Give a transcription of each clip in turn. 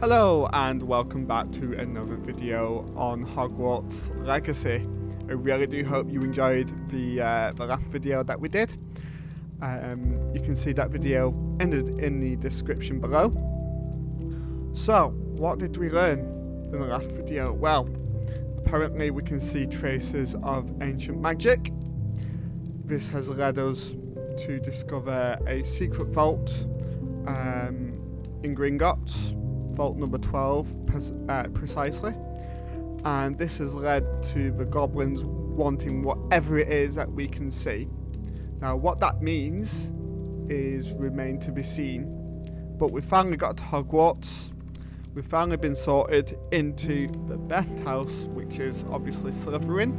Hello and welcome back to another video on Hogwarts Legacy. I really do hope you enjoyed the last video that we did. You can see that video ended in the description below. So, what did we learn in the last video? Well, apparently we can see traces of ancient magic. This has led us to discover a secret vault in Gringotts. Vault number 12 precisely, and this has led to the goblins wanting whatever it is that we can see. Now what that means is remain to be seen, but we finally got to Hogwarts. We've finally been sorted into the best house, which is obviously Slytherin,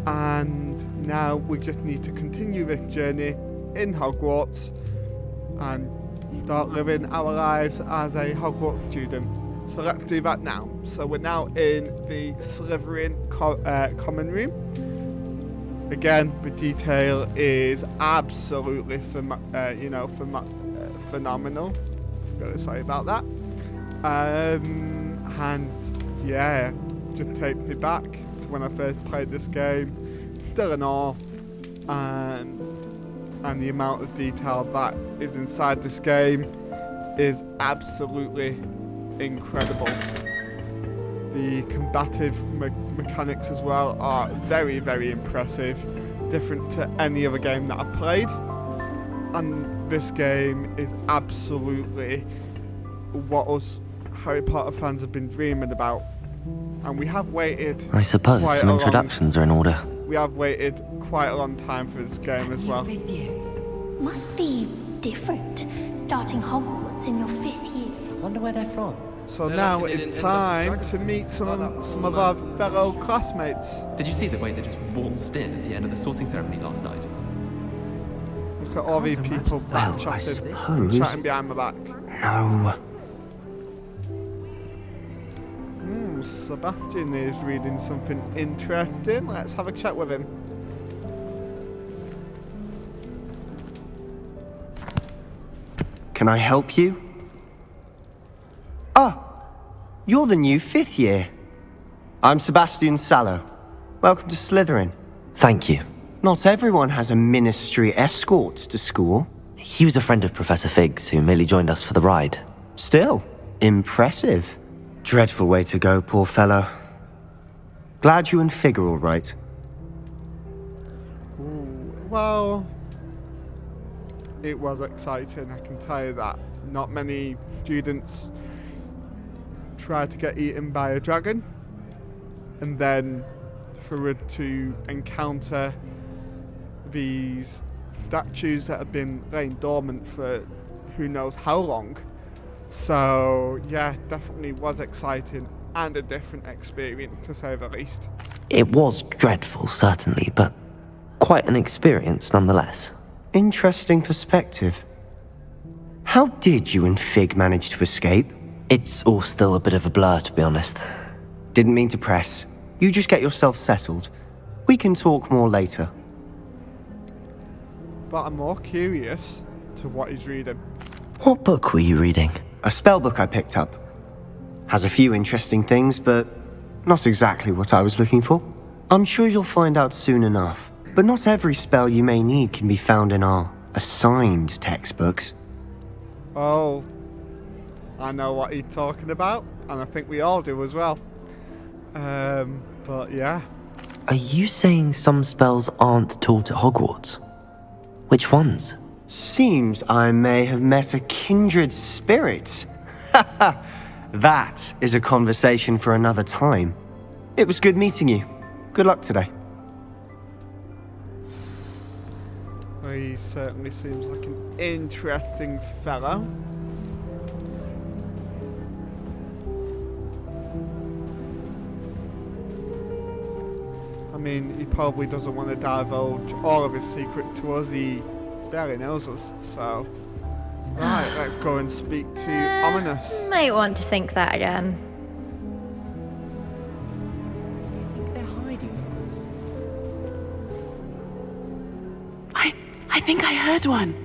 and now we just need to continue this journey in Hogwarts and start living our lives as a Hogwarts student. So let's do that now. So we're now in the Slytherin common room. Again, the detail is absolutely phenomenal. Really sorry about that. And yeah, just take me back to when I first played this game. Still in awe. And the amount of detail that is inside this game is absolutely incredible. The combative mechanics as well are very, very impressive, different to any other game that I've played. And this game is absolutely what us Harry Potter fans have been dreaming about. And we have waited. I suppose some introductions are in order. We have waited quite a long time for this game as well. Must be different, starting Hogwarts in your 5th year. Wonder where they're from. So now it's time to meet some of our fellow classmates. Did you see the way they just waltzed in at the end of the sorting ceremony last night? Look at all these people chatting behind my back. No. Sebastian is reading something interesting. Let's have a chat with him. Can I help you? Ah, you're the new 5th year. I'm Sebastian Sallow. Welcome to Slytherin. Thank you. Not everyone has a ministry escort to school. He was a friend of Professor Fig's who merely joined us for the ride. Still, impressive. Dreadful way to go, poor fellow. Glad you and Fig are all right. Well, it was exciting, I can tell you that. Not many students try to get eaten by a dragon, and then for it to encounter these statues that have been laying dormant for who knows how long. So yeah, definitely was exciting and a different experience, to say the least. It was dreadful, certainly, but quite an experience nonetheless. Interesting perspective. How did you and Fig manage to escape? It's all still a bit of a blur, to be honest. Didn't mean to press. You just get yourself settled. We can talk more later. But I'm more curious to what he's reading. What book were you reading? A spellbook I picked up. Has a few interesting things, but not exactly what I was looking for. I'm sure you'll find out soon enough. But not every spell you may need can be found in our assigned textbooks. Oh, I know what he's talking about, and I think we all do as well. But yeah. Are you saying some spells aren't taught at Hogwarts? Which ones? Seems I may have met a kindred spirit. That is a conversation for another time. It was good meeting you. Good luck today. Well, he certainly seems like an interesting fellow. I mean, he probably doesn't want to divulge all of his secret to us. He barely knows us, so... Right, let's go and speak to Ominous. Might want to think that again. I think they're hiding from us. I think I heard one.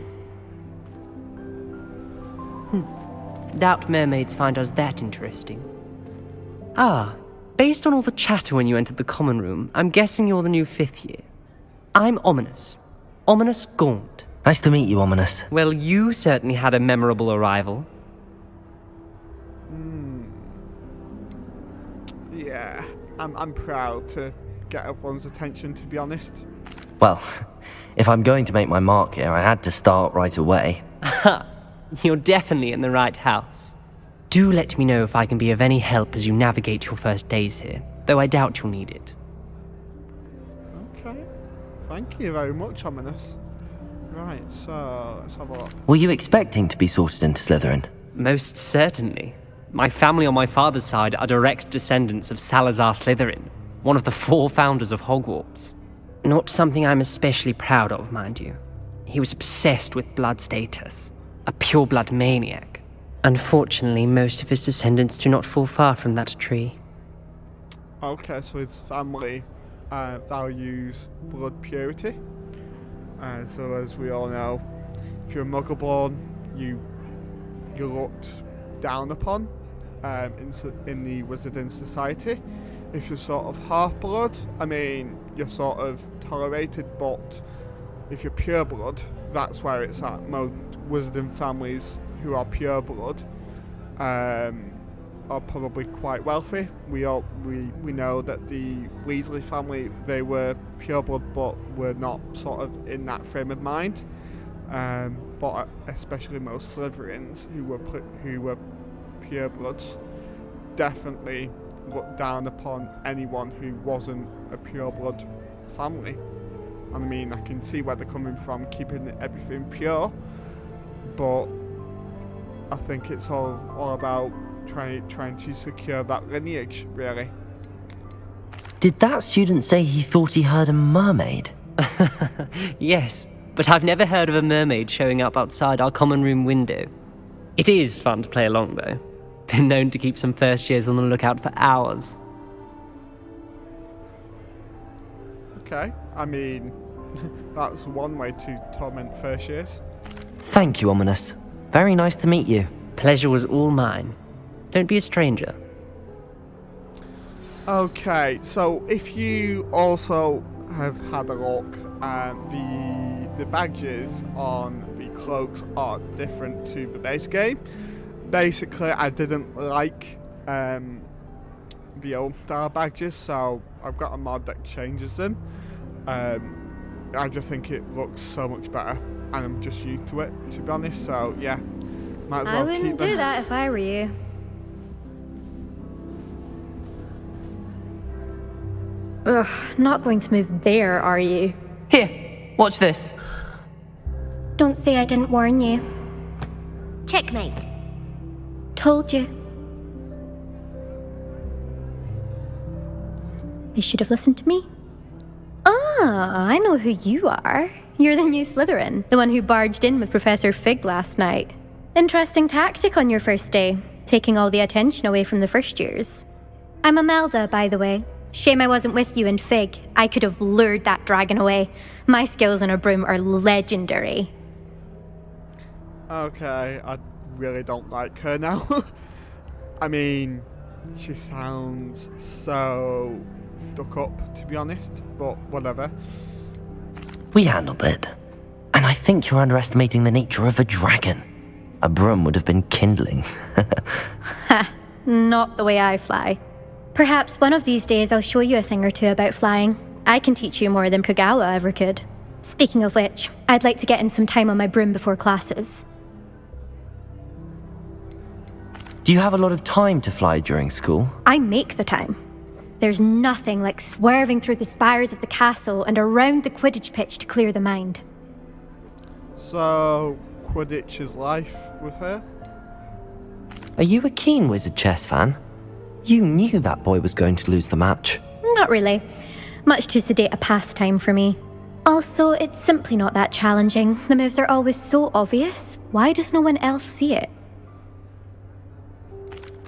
Doubt mermaids find us that interesting. Ah, based on all the chatter when you entered the common room, I'm guessing you're the new 5th year. I'm Ominous. Ominous Gaunt. Nice to meet you, Ominous. Well, you certainly had a memorable arrival. Yeah, I'm proud to get everyone's attention, to be honest. Well, if I'm going to make my mark here, I had to start right away. Ha! You're definitely in the right house. Do let me know if I can be of any help as you navigate your first days here, though I doubt you'll need it. Okay, thank you very much, Ominous. Right, so let's have a look. Were you expecting to be sorted into Slytherin? Most certainly. My family on my father's side are direct descendants of Salazar Slytherin, one of the 4 founders of Hogwarts. Not something I'm especially proud of, mind you. He was obsessed with blood status, a pure-blood maniac. Unfortunately, most of his descendants do not fall far from that tree. Okay, so his family values blood purity. So as we all know, if you're a Muggle-born, you're looked down upon in the Wizarding Society. If you're sort of half-blood, I mean, you're sort of tolerated, but if you're pure-blood, that's where it's at. Most Wizarding families who are pure-blood are probably quite wealthy. We know that the Weasley family, they were pure-blood, but were not sort of in that frame of mind. But especially most Slytherins who were purebloods definitely looked down upon anyone who wasn't a pureblood family. And I mean, I can see where they're coming from, keeping everything pure, but I think it's all about trying to secure that lineage, really. Did that student say he thought he heard a mermaid? Yes, but I've never heard of a mermaid showing up outside our common room window. It is fun to play along, though. Been known to keep some first years on the lookout for hours. Okay, I mean, that's one way to torment first years. Thank you, Ominous. Very nice to meet you. Pleasure was all mine. Don't be a stranger. Okay, so if you also have had a look, the badges on the cloaks are different to the base game. Basically, I didn't like the old style badges, so I've got a mod that changes them. I just think it looks so much better, and I'm just used to it, to be honest. So yeah, might as well I wouldn't keep them. do that if I were you. Ugh, not going to move there, are you? Here, watch this. Don't say I didn't warn you. Checkmate. Told you. They should have listened to me. Ah, I know who you are. You're the new Slytherin, the one who barged in with Professor Fig last night. Interesting tactic on your first day, taking all the attention away from the first years. I'm Imelda, by the way. Shame I wasn't with you in Fig. I could have lured that dragon away. My skills on a broom are legendary. Okay, I really don't like her now. I mean, she sounds so stuck up, to be honest, but whatever. We handled it. And I think you're underestimating the nature of a dragon. A broom would have been kindling. Ha, not the way I fly. Perhaps one of these days I'll show you a thing or two about flying. I can teach you more than Kagawa ever could. Speaking of which, I'd like to get in some time on my broom before classes. Do you have a lot of time to fly during school? I make the time. There's nothing like swerving through the spires of the castle and around the Quidditch pitch to clear the mind. So, Quidditch is life with her? Are you a keen Wizard chess fan? You knew that boy was going to lose the match. Not really. Much too sedate a pastime for me. Also, it's simply not that challenging. The moves are always so obvious. Why does no one else see it?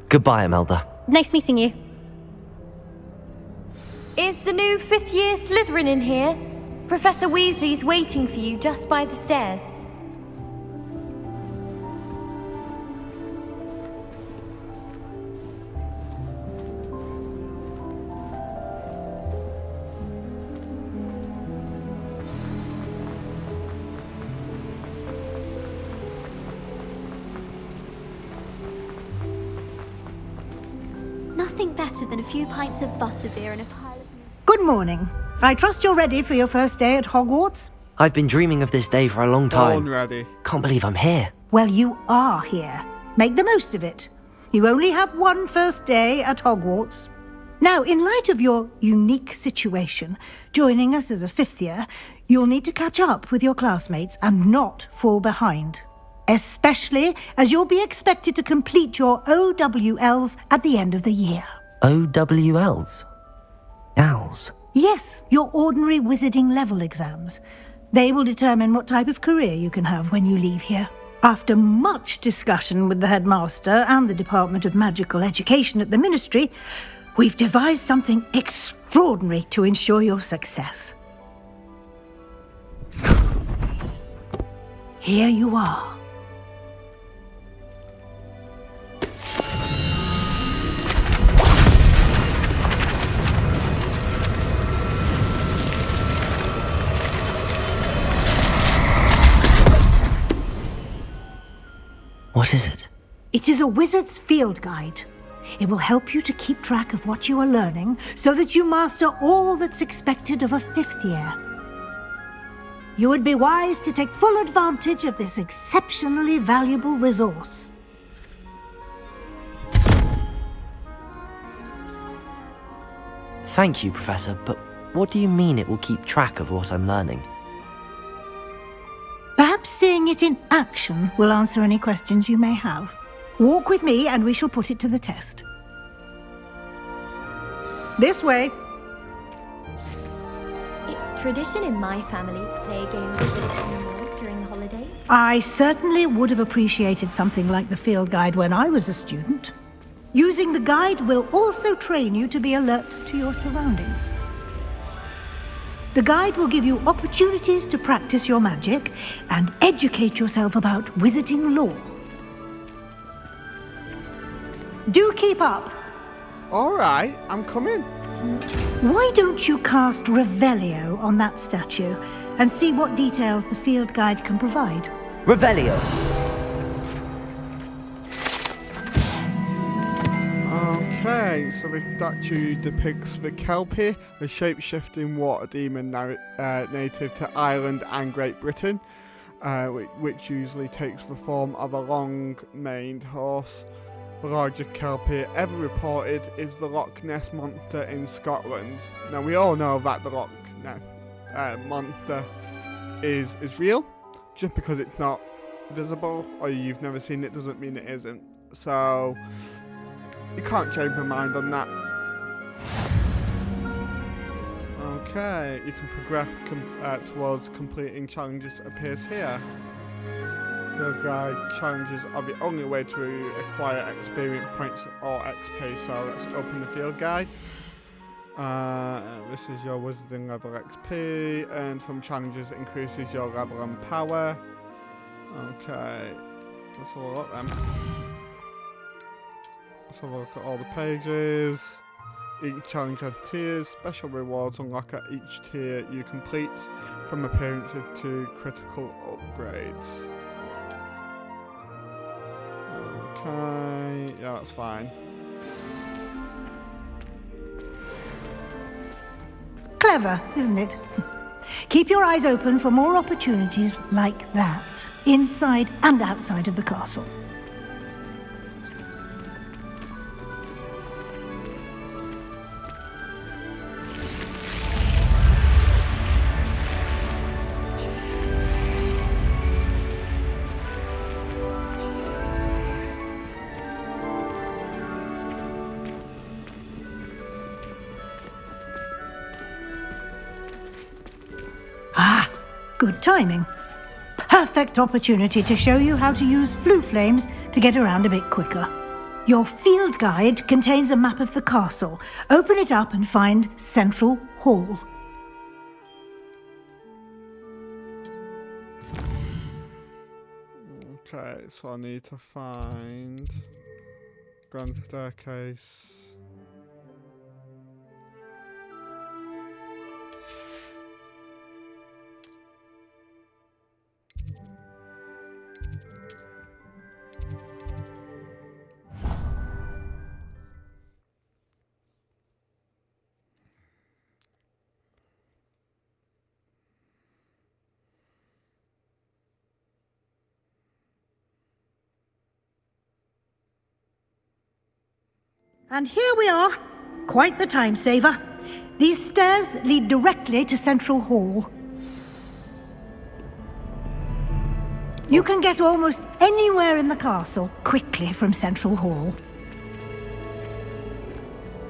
Goodbye, Imelda. Nice meeting you. Is the new 5th year Slytherin in here? Professor Weasley's waiting for you just by the stairs. nothing better than a few pints of butterbeer and a pile of... Good morning. I trust you're ready for your first day at Hogwarts? I've been dreaming of this day for a long time. Born ready. Can't believe I'm here. Well, you are here. Make the most of it. You only have one first day at Hogwarts. Now, in light of your unique situation, joining us as a fifth year, you'll need to catch up with your classmates and not fall behind. Especially as you'll be expected to complete your OWLs at the end of the year. OWLs? Owls? Yes, your ordinary wizarding level exams. They will determine what type of career you can have when you leave here. After much discussion with the headmaster and the Department of Magical Education at the Ministry, we've devised something extraordinary to ensure your success. Here you are. What is it? It is a wizard's field guide. It will help you to keep track of what you are learning so that you master all that's expected of a fifth year. You would be wise to take full advantage of this exceptionally valuable resource. Thank you, Professor, but what do you mean it will keep track of what I'm learning? Perhaps seeing it in action will answer any questions you may have. Walk with me and we shall put it to the test. This way. It's tradition in my family to play a game of Quidditch indoors during the holidays. I certainly would have appreciated something like the field guide when I was a student. Using the guide will also train you to be alert to your surroundings. The guide will give you opportunities to practice your magic and educate yourself about wizarding lore. Do keep up. All right, I'm coming. Why don't you cast Revelio on that statue and see what details the field guide can provide? Revelio! Okay, so the statue depicts the Kelpie, a shape-shifting water demon native to Ireland and Great Britain, which usually takes the form of a long-maned horse. The largest Kelpie ever reported is the Loch Ness Monster in Scotland. Now, we all know that the Loch Ness Monster is real. Just because it's not visible or you've never seen it doesn't mean it isn't. So, you can't change my mind on that. Okay, you can progress towards completing challenges appears here. Field guide challenges are the only way to acquire experience points or XP, so let's open the field guide. This is your wizarding level XP, and from challenges it increases your level and power. Okay, let's have a look then. Let's have a look at all the pages. Each challenge has tiers. Special rewards unlock at each tier you complete, from appearances to critical upgrades. Okay, yeah, that's fine. Clever, isn't it? Keep your eyes open for more opportunities like that, inside and outside of the castle. Ah, good timing. Perfect opportunity to show you how to use flue flames to get around a bit quicker. Your field guide contains a map of the castle. Open it up and find Central Hall. Okay, so I need to find Grand Staircase. And here we are. Quite the time saver. These stairs lead directly to Central Hall. You can get almost anywhere in the castle quickly from Central Hall.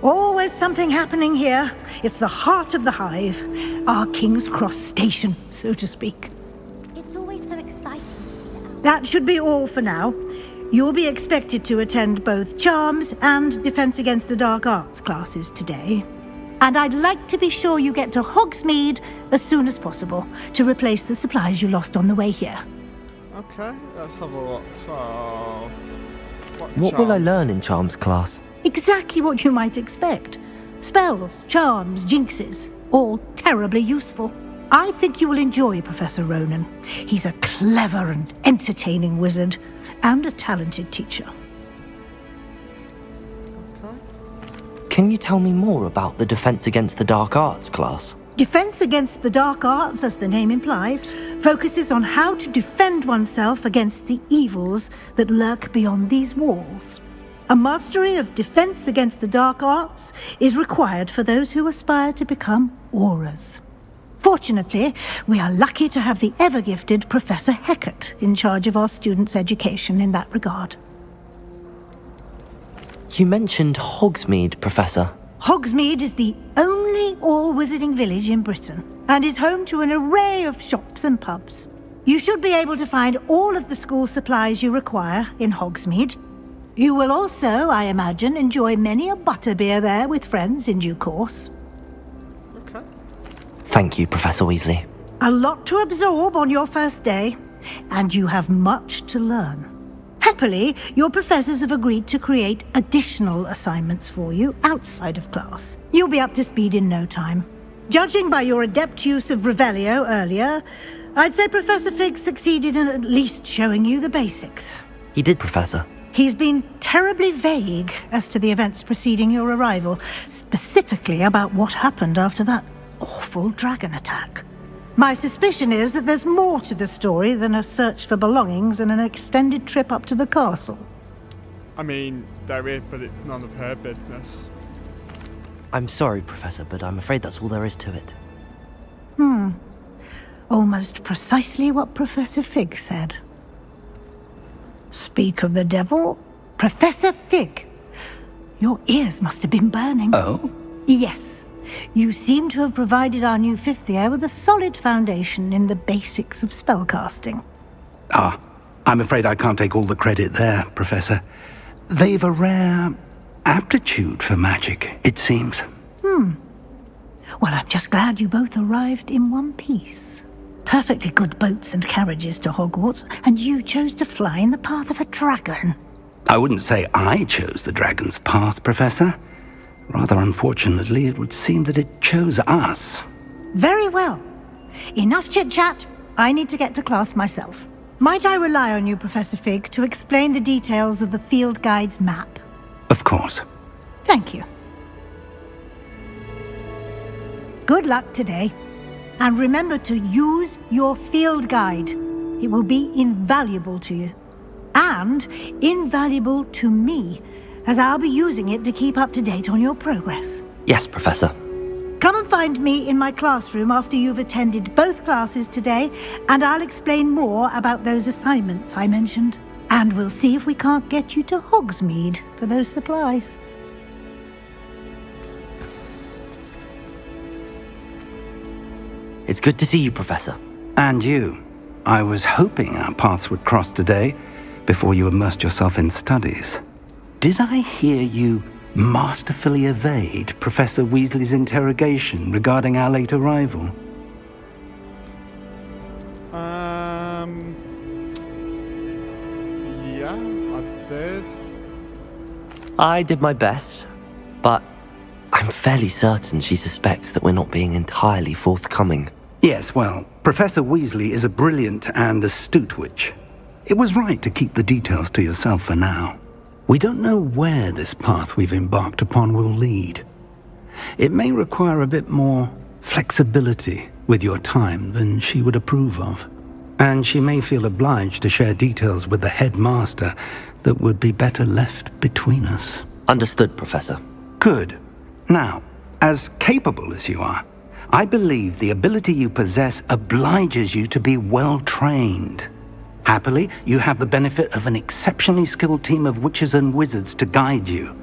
Always something happening here. It's the heart of the hive. Our King's Cross station, so to speak. It's always so exciting to see the That should be all for now. You'll be expected to attend both Charms and Defense Against the Dark Arts classes today. And I'd like to be sure you get to Hogsmead as soon as possible to replace the supplies you lost on the way here. Okay, let's have a look. So, What will I learn in Charms class? Exactly what you might expect. Spells, charms, jinxes, all terribly useful. I think you will enjoy Professor Ronan. He's a clever and entertaining wizard, and a talented teacher. Can you tell me more about the Defense Against the Dark Arts class? Defense Against the Dark Arts, as the name implies, focuses on how to defend oneself against the evils that lurk beyond these walls. A mastery of Defense Against the Dark Arts is required for those who aspire to become auras. Fortunately, we are lucky to have the ever-gifted Professor Heckert in charge of our students' education in that regard. You mentioned Hogsmead, Professor. Hogsmead is the only all-wizarding village in Britain, and is home to an array of shops and pubs. You should be able to find all of the school supplies you require in Hogsmead. You will also, I imagine, enjoy many a butterbeer there with friends in due course. Okay. Thank you, Professor Weasley. A lot to absorb on your first day, and you have much to learn. Happily, your professors have agreed to create additional assignments for you outside of class. You'll be up to speed in no time. Judging by your adept use of Revelio earlier, I'd say Professor Fig succeeded in at least showing you the basics. He did, Professor. He's been terribly vague as to the events preceding your arrival, specifically about what happened after that awful dragon attack. My suspicion is that there's more to the story than a search for belongings and an extended trip up to the castle. I mean, there is, but it's none of her business. I'm sorry, Professor, but I'm afraid that's all there is to it. Almost precisely what Professor Fig said. Speak of the devil, Professor Fig. Your ears must have been burning. Oh? Yes. You seem to have provided our new fifth year with a solid foundation in the basics of spellcasting. Ah, I'm afraid I can't take all the credit there, Professor. They've a rare aptitude for magic, it seems. Well, I'm just glad you both arrived in one piece. Perfectly good boats and carriages to Hogwarts, and you chose to fly in the path of a dragon. I wouldn't say I chose the dragon's path, Professor. Rather unfortunately, it would seem that it chose us. Very well. Enough chit-chat. I need to get to class myself. Might I rely on you, Professor Fig, to explain the details of the field guide's map? Of course. Thank you. Good luck today. And remember to use your field guide. It will be invaluable to you. And invaluable to me, as I'll be using it to keep up to date on your progress. Yes, Professor. Come and find me in my classroom after you've attended both classes today, and I'll explain more about those assignments I mentioned. And we'll see if we can't get you to Hogsmead for those supplies. It's good to see you, Professor. And you. I was hoping our paths would cross today, before you immersed yourself in studies. Did I hear you masterfully evade Professor Weasley's interrogation regarding our late arrival? Yeah, I did. I did my best, but I'm fairly certain she suspects that we're not being entirely forthcoming. Yes, well, Professor Weasley is a brilliant and astute witch. It was right to keep the details to yourself for now. We don't know where this path we've embarked upon will lead. It may require a bit more flexibility with your time than she would approve of. And she may feel obliged to share details with the headmaster that would be better left between us. Understood, Professor. Good. Now, as capable as you are, I believe the ability you possess obliges you to be well trained. Happily, you have the benefit of an exceptionally skilled team of witches and wizards to guide you.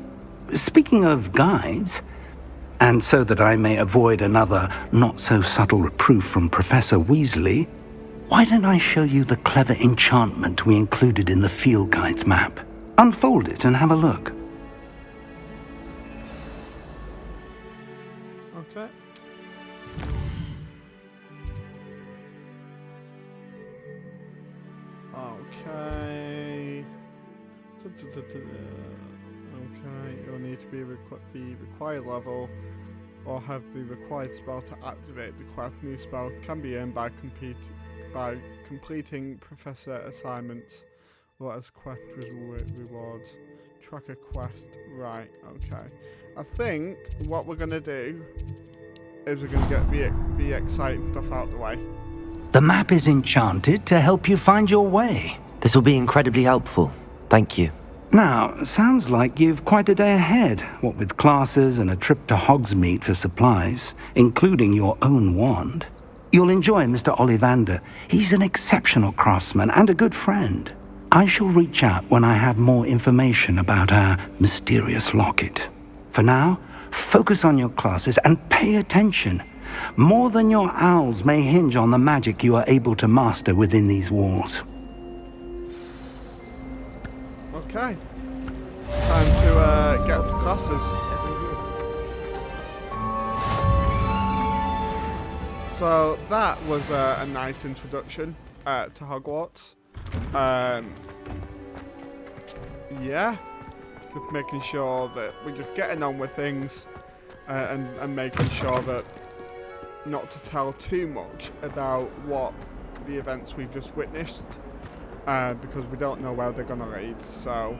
Speaking of guides, and so that I may avoid another not-so-subtle reproof from Professor Weasley, why don't I show you the clever enchantment we included in the field guide's map? Unfold it and have a look. Okay. Okay. Okay, you'll need to be required level or have the required spell to activate. The quest new spell can be earned by completing professor assignments or as quest rewards. Track a quest. Right, okay. I think what we're going to do is we're going to get the exciting stuff out the way. The map is enchanted to help you find your way. This will be incredibly helpful. Thank you. Now, sounds like you've quite a day ahead, what with classes and a trip to Hogsmead for supplies, including your own wand. You'll enjoy Mr. Ollivander. He's an exceptional craftsman and a good friend. I shall reach out when I have more information about our mysterious locket. For now, focus on your classes and pay attention. More than your owls may hinge on the magic you are able to master within these walls. Okay. Time to get to classes. So that was a nice introduction to Hogwarts. Yeah, just making sure that we're just getting on with things and making sure that not to tell too much about what the events we've just witnessed, because we don't know where they're gonna lead. So,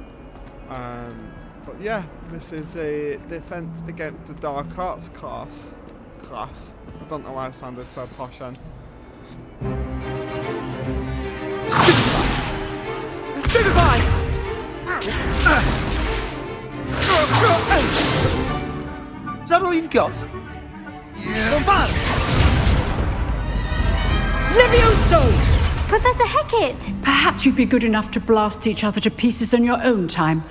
but yeah, this is a defense against the dark arts class. I don't know why I sounded so posh then. Stupefy! Is that all you've got? Yeah. Levioso! Professor Hecat! Perhaps you'd be good enough to blast each other to pieces on your own time.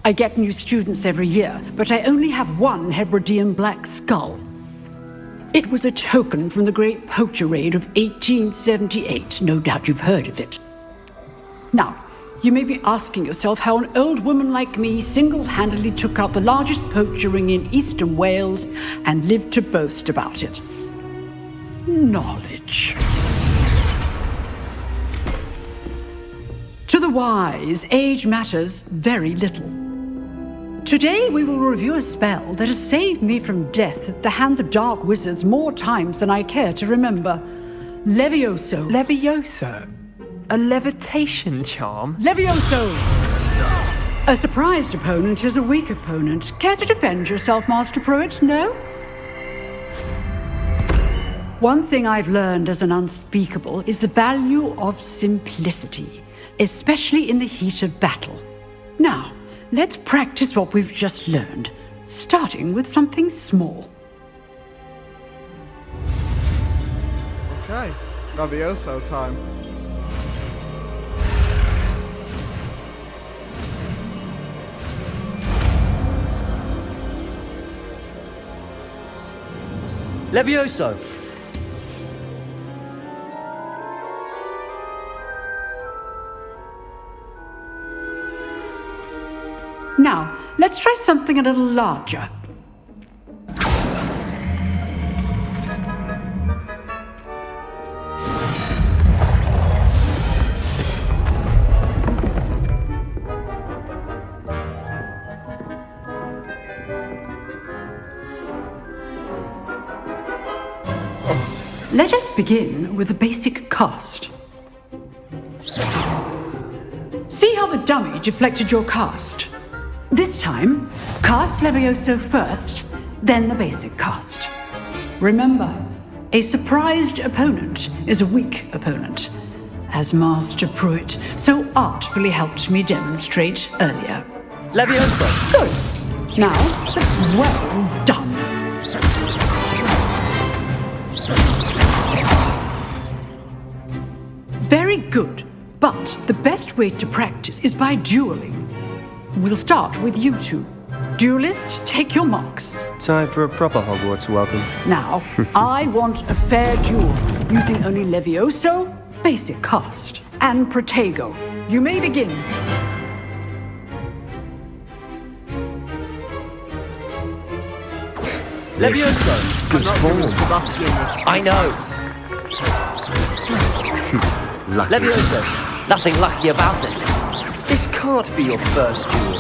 I get new students every year, but I only have one Hebridean black skull. It was a token from the Great Poacher Raid of 1878. No doubt you've heard of it. Now, you may be asking yourself how an old woman like me single-handedly took out the largest poacher ring in eastern Wales and lived to boast about it. Knowledge. To the wise, age matters very little. Today we will review a spell that has saved me from death at the hands of dark wizards more times than I care to remember. Levioso. Levioso? A levitation charm? Levioso! A surprised opponent is a weak opponent. Care to defend yourself, Master Pruitt? No? One thing I've learned as an unspeakable is the value of simplicity, especially in the heat of battle. Now, let's practice what we've just learned, starting with something small. Okay, Levioso time. Levioso! Now, let's try something a little larger. Let us begin with the basic cast. See how the dummy deflected your cast? This time, cast Levioso first, then the basic cast. Remember, a surprised opponent is a weak opponent, as Master Pruitt so artfully helped me demonstrate earlier. Levioso! Good. Now, well done. Very good. But the best way to practice is by dueling. We'll start with you two. Duelists, take your marks. Time for a proper Hogwarts welcome. Now, I want a fair duel, using only Levioso, basic cast, and Protego. You may begin. Levioso! Good form. I know. Lucky. Levioso! Nothing lucky about it. This can't be your first duel.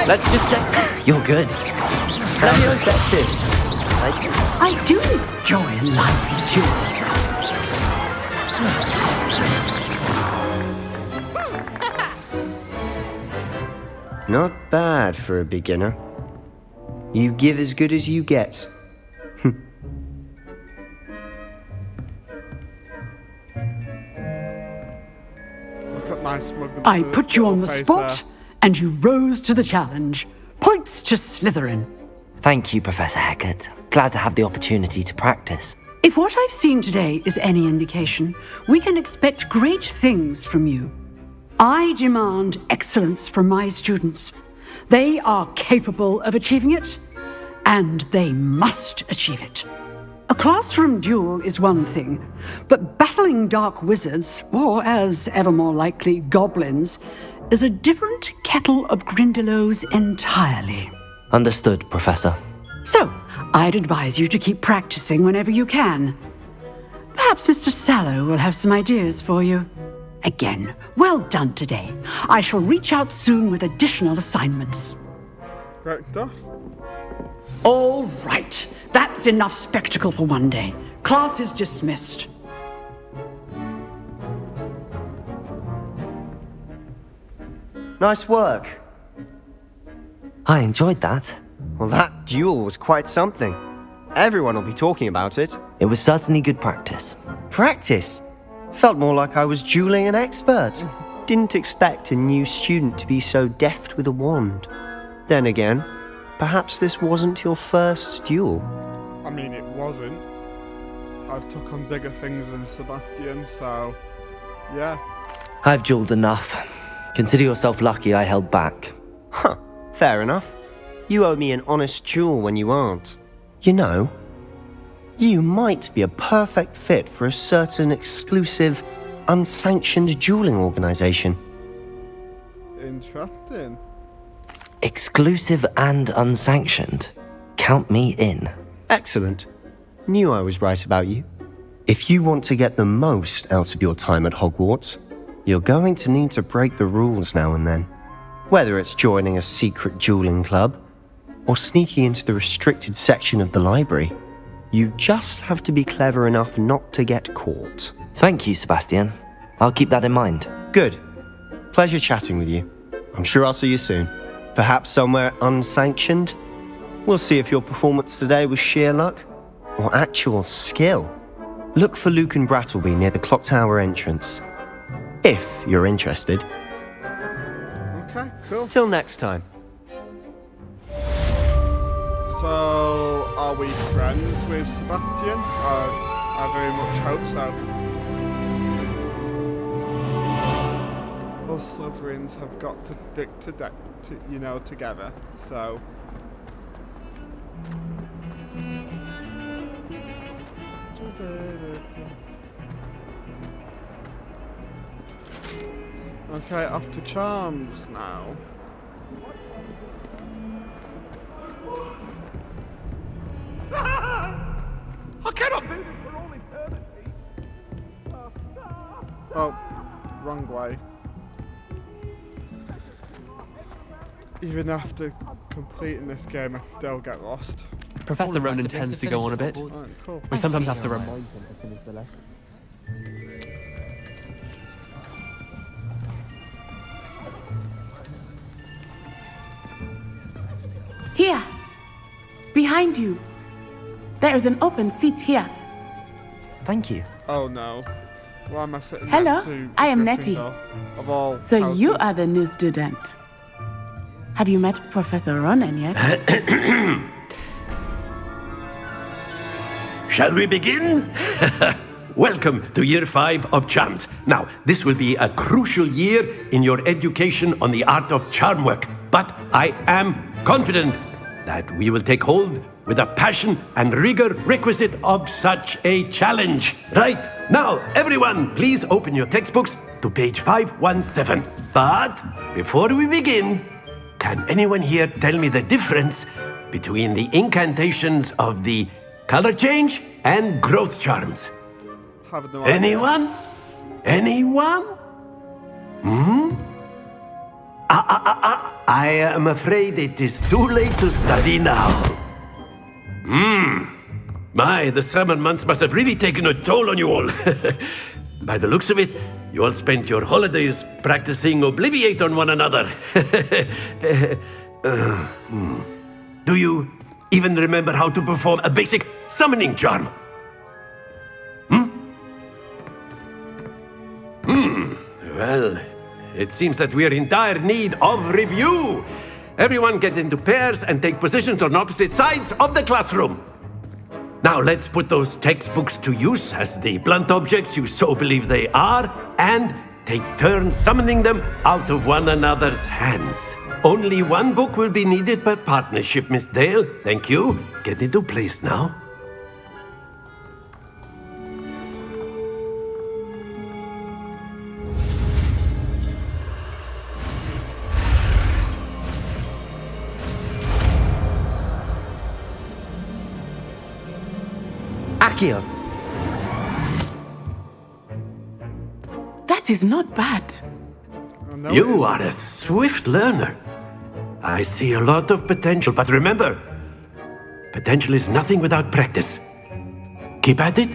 Let's just say you're good. That's it. I do enjoy a lively duel. Not bad for a beginner. You give as good as you get. Look at my smug. I put you on the face spot, there. and you rose to the challenge. Points to Slytherin. Thank you, Professor Hecat. Glad to have the opportunity to practice. If what I've seen today is any indication, we can expect great things from you. I demand excellence from my students. They are capable of achieving it, and they must achieve it. A classroom duel is one thing, but battling dark wizards, or as ever more likely, goblins, is a different kettle of Grindylows entirely. Understood, Professor. So, I'd advise you to keep practicing whenever you can. Perhaps Mr. Sallow will have some ideas for you. Again, well done today. I shall reach out soon with additional assignments. Great stuff. All right, that's enough spectacle for one day. Class is dismissed. Nice work. I enjoyed that. Well, that duel was quite something. Everyone will be talking about it. It was certainly good practice. Practice? Felt more like I was dueling an expert. Didn't expect a new student to be so deft with a wand. Then again, perhaps this wasn't your first duel. I mean, it wasn't. I've took on bigger things than Sebastian, so yeah. I've dueled enough. Consider yourself lucky I held back. Huh, fair enough. You owe me an honest duel when you aren't. You know, you might be a perfect fit for a certain exclusive, unsanctioned dueling organization. Interesting. Exclusive and unsanctioned. Count me in. Excellent. Knew I was right about you. If you want to get the most out of your time at Hogwarts, you're going to need to break the rules now and then. Whether it's joining a secret dueling club, or sneaking into the restricted section of the library, you just have to be clever enough not to get caught. Thank you, Sebastian. I'll keep that in mind. Good. Pleasure chatting with you. I'm sure I'll see you soon. Perhaps somewhere unsanctioned? We'll see if your performance today was sheer luck or actual skill. Look for Luke and Brattleby near the Clock Tower entrance. If you're interested. Okay, cool. Till next time. So, are we friends with Sebastian? I very much hope so. Us Slytherins have got to stick together, so... Okay, off to charms now. I cannot do this for all eternity. Oh, wrong way. Even after completing this game, I still get lost. Professor Ronan tends to go on a bit. Alright, cool. We sometimes have to remind him to finish the lesson. Here, behind you. There is an open seat here. Thank you. Oh no. Why am I sitting Hello, next to I am Gryffindor Nettie. of all So you houses? are the new student. Have you met Professor Ronan yet? Shall we begin? Welcome to Year 5 of Charms. Now, this will be a crucial year in your education on the art of charm work. But I am confident that we will take hold with the passion and rigor requisite of such a challenge. Right, now, everyone, please open your textbooks to page 517. But before we begin, can anyone here tell me the difference between the incantations of the color change and growth charms? Have no idea. Anyone? Anyone? I am afraid it is too late to study now. My, the summer months must have really taken a toll on you all. By the looks of it, you all spent your holidays practicing Obliviate on one another. Do you even remember how to perform a basic summoning charm? Well, it seems that we are in dire need of review. Everyone get into pairs and take positions on opposite sides of the classroom. Now let's put those textbooks to use as the blunt objects you so believe they are, and take turns summoning them out of one another's hands. Only one book will be needed per partnership, Miss Dale. Thank you. Get into place now. Akio. That is not bad. You are a swift learner. I see a lot of potential, but remember, potential is nothing without practice. Keep at it.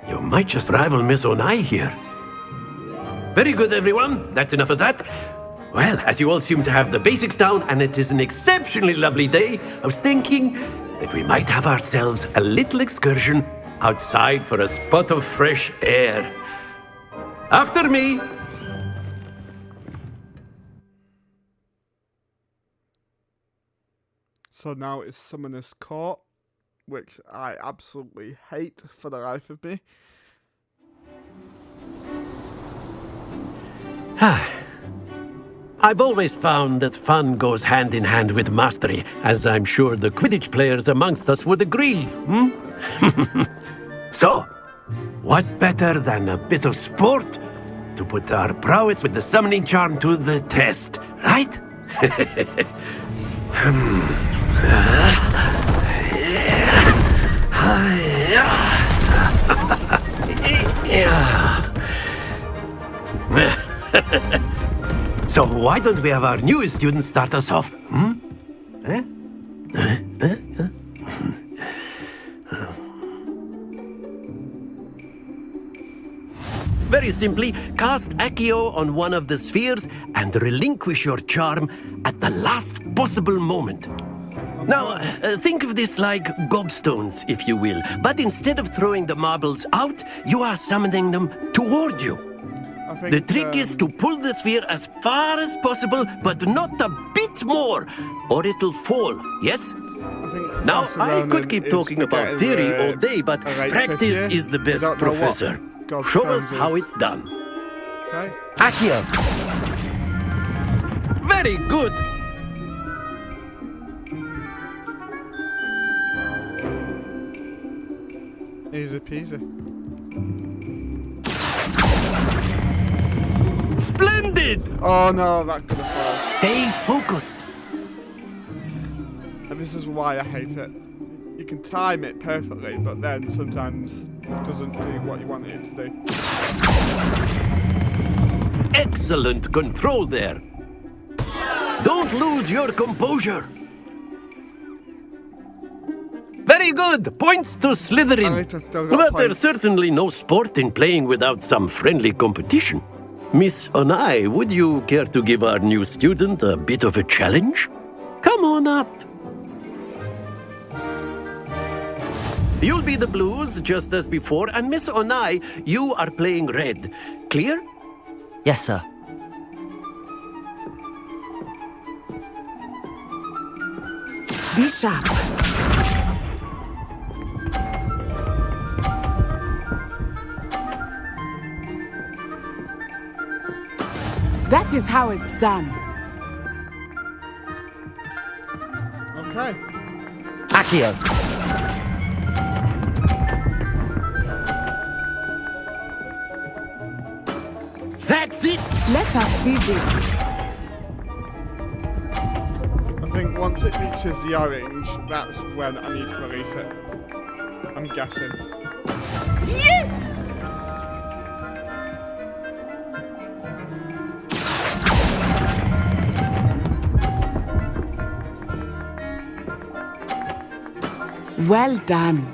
You might just rival Miss Onai here. Very good, everyone. That's enough of that. Well, as you all seem to have the basics down, and it is an exceptionally lovely day, I was thinking that we might have ourselves a little excursion outside for a spot of fresh air. After me. So now it's Summoner's Court, which I absolutely hate for the life of me. I've always found that fun goes hand in hand with mastery, as I'm sure the Quidditch players amongst us would agree. So, what better than a bit of sport to put our prowess with the summoning charm to the test, right? So why don't we have our newest student start us off? Very simply, cast Accio on one of the spheres and relinquish your charm at the last possible moment. Now, think of this like gobstones, if you will, but instead of throwing the marbles out, you are summoning them toward you. The trick is to pull the sphere as far as possible, but not a bit more, or it'll fall, yes? Now, I could keep talking about theory all day, but practice is the best professor. Show us how it's done. Okay. Akio. Very good. Easy peasy. Splendid! Oh no, that could have fallen. Stay focused. And this is why I hate it. You can time it perfectly, but then sometimes it doesn't do what you want it to do. Excellent control there. Don't lose your composure. Very good. Points to Slytherin. But there's certainly no sport in playing without some friendly competition. Miss Onai, would you care to give our new student a bit of a challenge? Come on up. You'll be the blues, just as before, and Miss Onai, you are playing red. Clear? Yes, sir. Be sharp. That is how it's done. Okay. Accio. That's it! Let us see this. I think once it reaches the orange, that's when I need to release it. I'm guessing. Yes! Well done.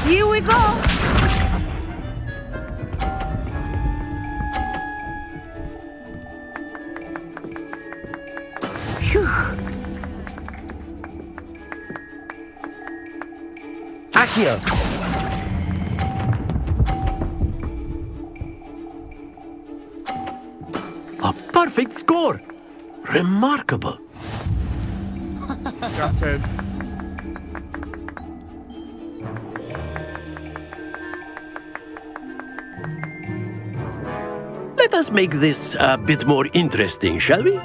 Here we go. Phew. Accio. A perfect score! Remarkable. Got it. Let us make this a bit more interesting, shall we?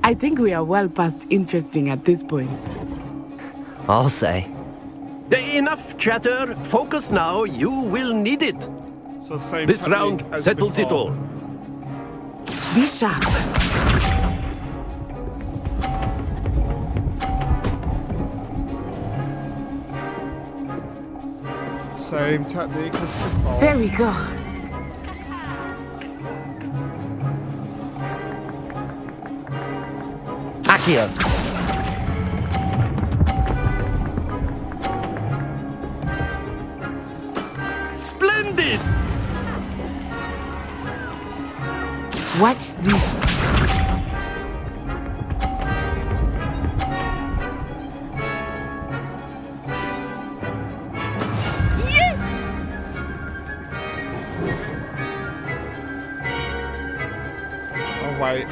I think we are well past interesting at this point. I'll say. Enough chatter. Focus now. You will need it. So same This technique round as settles it before. all. Be sharp. Same technique as before. There we go. Accio. Splendid! Watch this. Yes! Oh wait.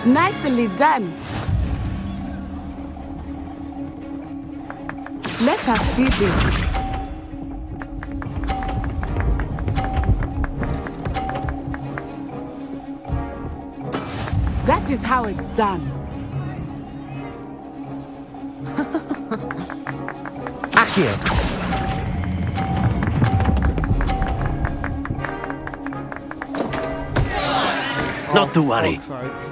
Nicely done. Let us see this. That is how it's done. Accio. Not to worry. Fuck's sake.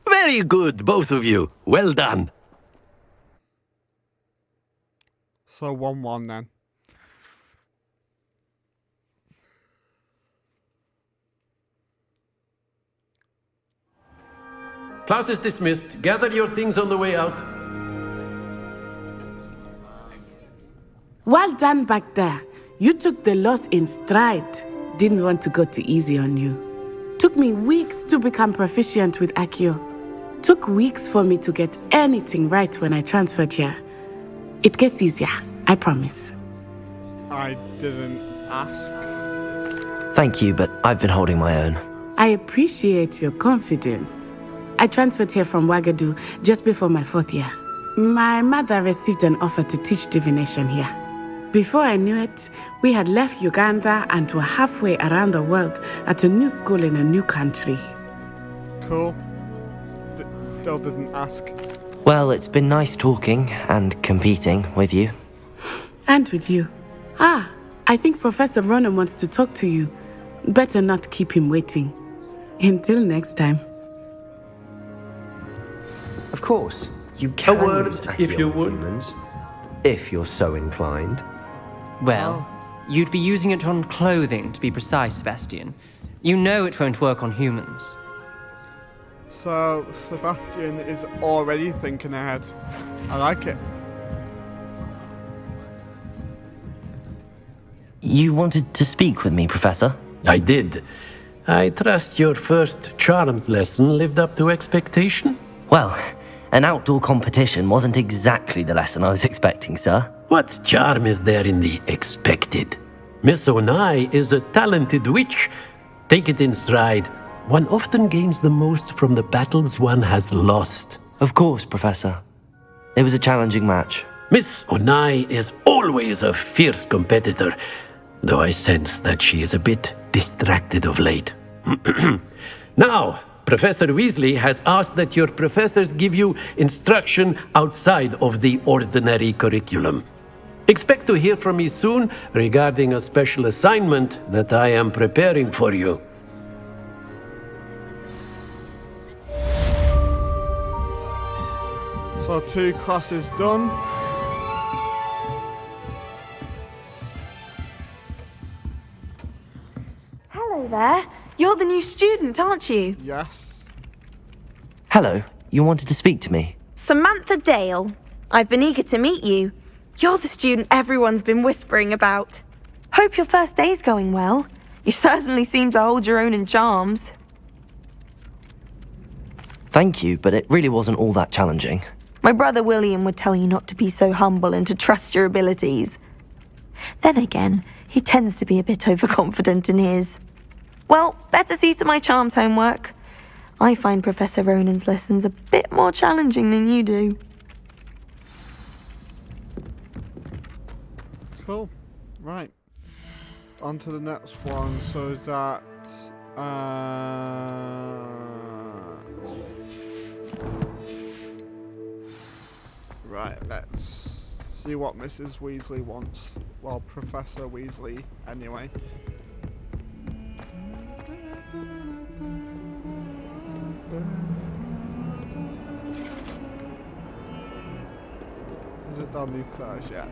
Very good, both of you. Well done. So 1-1 then. Class is dismissed. Gather your things on the way out. Well done back there. You took the loss in stride. Didn't want to go too easy on you. Took me weeks to become proficient with Accio. Took weeks for me to get anything right when I transferred here. It gets easier, I promise. I didn't ask. Thank you, but I've been holding my own. I appreciate your confidence. I transferred here from Ouagadougou just before my 4th year. My mother received an offer to teach divination here. Before I knew it, we had left Uganda and were halfway around the world at a new school in a new country. Cool. Still didn't ask. Well, it's been nice talking and competing with you. And with you. Ah, I think Professor Ronan wants to talk to you. Better not keep him waiting. Until next time. Of course, you can word, use if Accio you on would. humans, if you're so inclined. Well, you'd be using it on clothing, to be precise, Sebastian. You know it won't work on humans. So Sebastian is already thinking ahead. I like it. You wanted to speak with me, Professor? I did. I trust your first charms lesson lived up to expectation? Well, an outdoor competition wasn't exactly the lesson I was expecting, sir. What charm is there in the expected? Miss Onai is a talented witch. Take it in stride. One often gains the most from the battles one has lost. Of course, Professor. It was a challenging match. Miss Onai is always a fierce competitor, though I sense that she is a bit distracted of late. Now, Professor Weasley has asked that your professors give you instruction outside of the ordinary curriculum. Expect to hear from me soon regarding a special assignment that I am preparing for you. So 2 classes done. Hello there. You're the new student, aren't you? Yes. Hello, you wanted to speak to me? Samantha Dale. I've been eager to meet you. You're the student everyone's been whispering about. Hope your first day's going well. You certainly seem to hold your own in charms. Thank you, but it really wasn't all that challenging. My brother William would tell you not to be so humble and to trust your abilities. Then again, he tends to be a bit overconfident in his. Well, better see to my charms homework. I find Professor Ronan's lessons a bit more challenging than you do. Cool. Right. On to the next one. So is that... Right, let's see what Mrs. Weasley wants. Well, Professor Weasley, anyway. Has it done nuclears yet?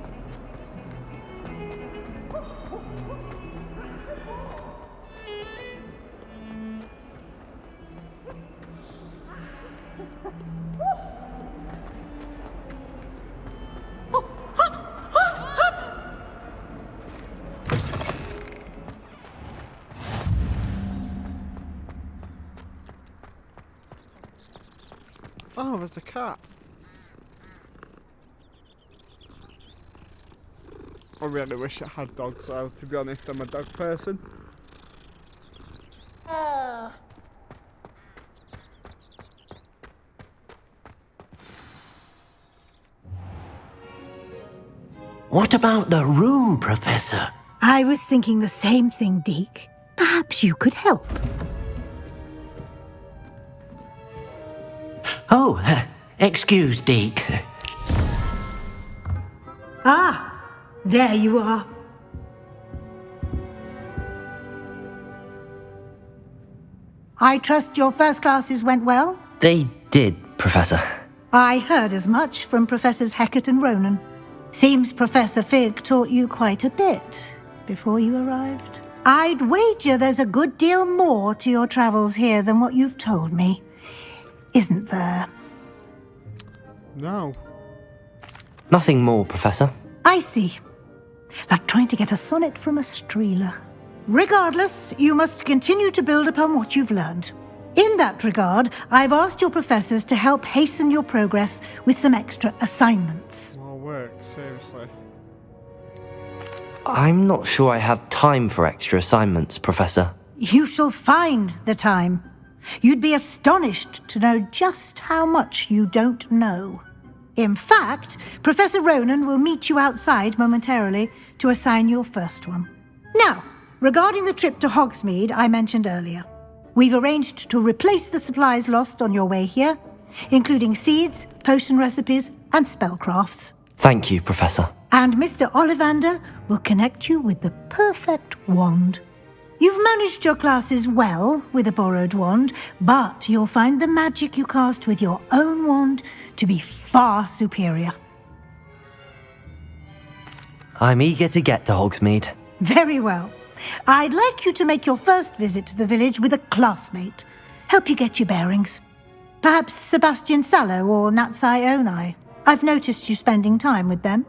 Oh, there's a cat. I really wish it had dogs though, to be honest. I'm a dog person. What about the room, Professor? I was thinking the same thing, Deke. Perhaps you could help. Oh, excuse, Deke. Ah, there you are. I trust your first classes went well? They did, Professor. I heard as much from Professors Hecat and Ronan. Seems Professor Fig taught you quite a bit before you arrived. I'd wager there's a good deal more to your travels here than what you've told me. Isn't there? No. Nothing more, Professor. I see. Like trying to get a sonnet from a streeler. Regardless, you must continue to build upon what you've learned. In that regard, I've asked your professors to help hasten your progress with some extra assignments. More work, seriously. I'm not sure I have time for extra assignments, Professor. You shall find the time. You'd be astonished to know just how much you don't know. In fact, Professor Ronan will meet you outside momentarily to assign your first one. Now, regarding the trip to Hogsmead I mentioned earlier, we've arranged to replace the supplies lost on your way here, including seeds, potion recipes, and spellcrafts. Thank you, Professor. And Mr. Ollivander will connect you with the perfect wand. You've managed your classes well with a borrowed wand, but you'll find the magic you cast with your own wand to be far superior. I'm eager to get to Hogsmead. Very well. I'd like you to make your first visit to the village with a classmate. Help you get your bearings. Perhaps Sebastian Sallow or Natsai Onai. I've noticed you spending time with them.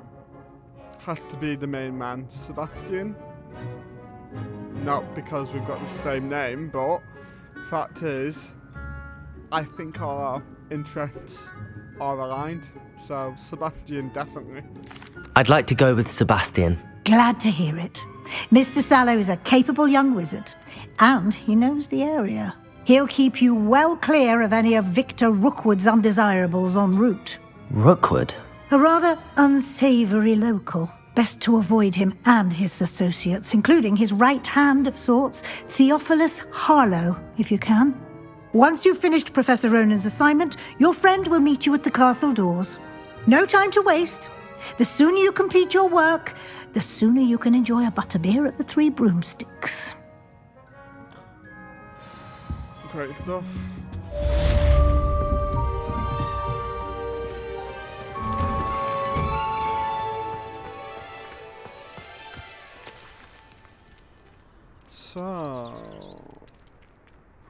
Has to be the main man, Sebastian. not because we've got the same name, but fact is, I think our interests are aligned. So Sebastian, definitely. I'd like to go with Sebastian. Glad to hear it. Mr. Sallow is a capable young wizard, and he knows the area. He'll keep you well clear of any of Victor Rookwood's undesirables en route. Rookwood? A rather unsavory local. Best to avoid him and his associates, including his right hand of sorts, Theophilus Harlow, if you can. Once you've finished Professor Ronan's assignment, your friend will meet you at the castle doors. No time to waste. The sooner you complete your work, the sooner you can enjoy a butterbeer at the Three Broomsticks. Great stuff.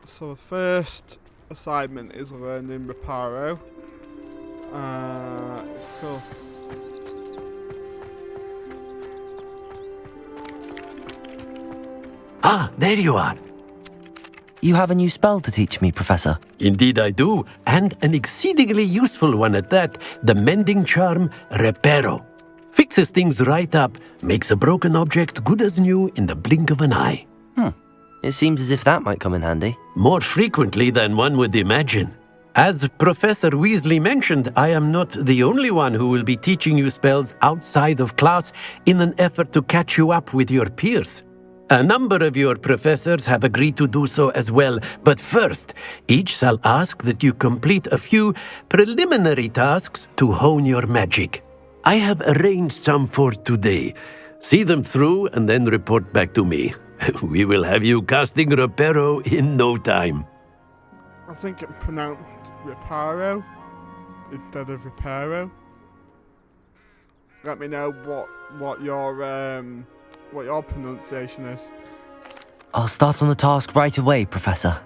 So the first assignment is learning Reparo. Cool. Ah, there you are. You have a new spell to teach me, Professor. Indeed I do, and an exceedingly useful one at that, the mending charm Reparo. Fixes things right up, makes a broken object good as new in the blink of an eye. It seems as if that might come in handy. More frequently than one would imagine. As Professor Weasley mentioned, I am not the only one who will be teaching you spells outside of class in an effort to catch you up with your peers. A number of your professors have agreed to do so as well, but first, each shall ask that you complete a few preliminary tasks to hone your magic. I have arranged some for today. See them through and then report back to me. We will have you casting Reparo in no time. I think it's pronounced Reparo instead of Reparo. Let me know what your pronunciation is. I'll start on the task right away, Professor.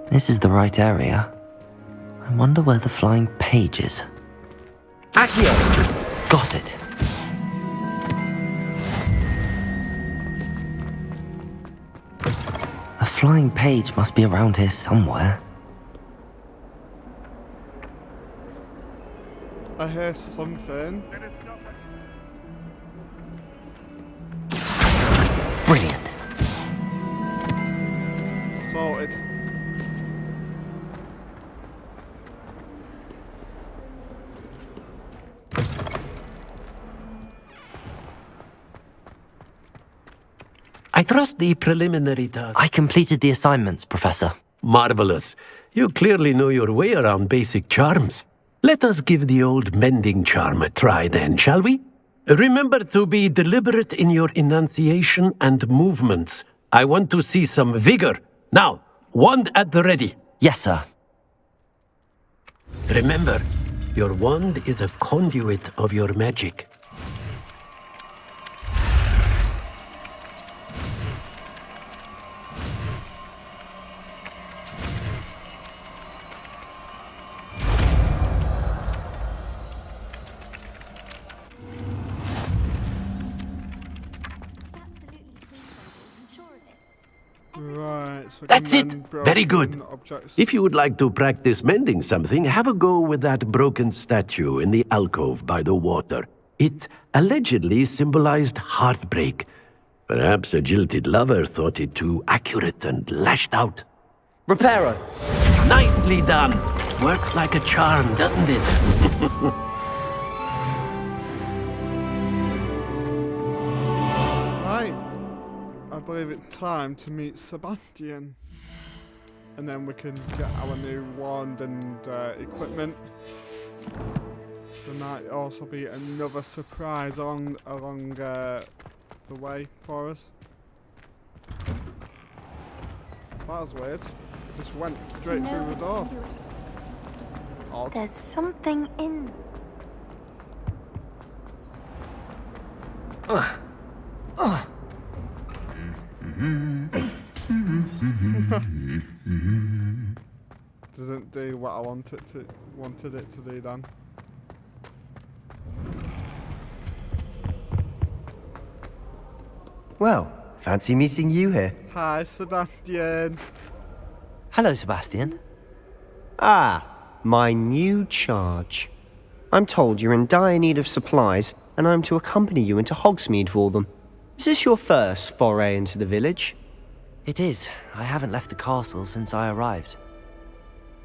This is the right area. I wonder where the flying page is. Accio! Got it. A flying page must be around here somewhere. I hear something. Brilliant. Sorted. I trust the preliminary task. I completed the assignments, Professor. Marvelous. You clearly know your way around basic charms. Let us give the old mending charm a try then, shall we? Remember to be deliberate in your enunciation and movements. I want to see some vigor. Now, wand at the ready. Yes, sir. Remember, your wand is a conduit of your magic. Right, so that's it. Very good. If you would like to practice mending something, have a go with that broken statue in the alcove by the water. It allegedly symbolized heartbreak. Perhaps a jilted lover thought it too accurate and lashed out. Reparo. Nicely done. Works like a charm, doesn't it? Right. I believe it's time to meet Sebastian. And then we can get our new wand and equipment. There might also be another surprise along the way for us. That was weird. Just went straight through the door. Odd. There's something in... Doesn't do what I wanted it to do then. Well, fancy meeting you here. Hi, Sebastian. Hello, Sebastian. Ah, my new charge. I'm told you're in dire need of supplies, and I'm to accompany you into Hogsmead for them. Is this your first foray into the village? It is. I haven't left the castle since I arrived.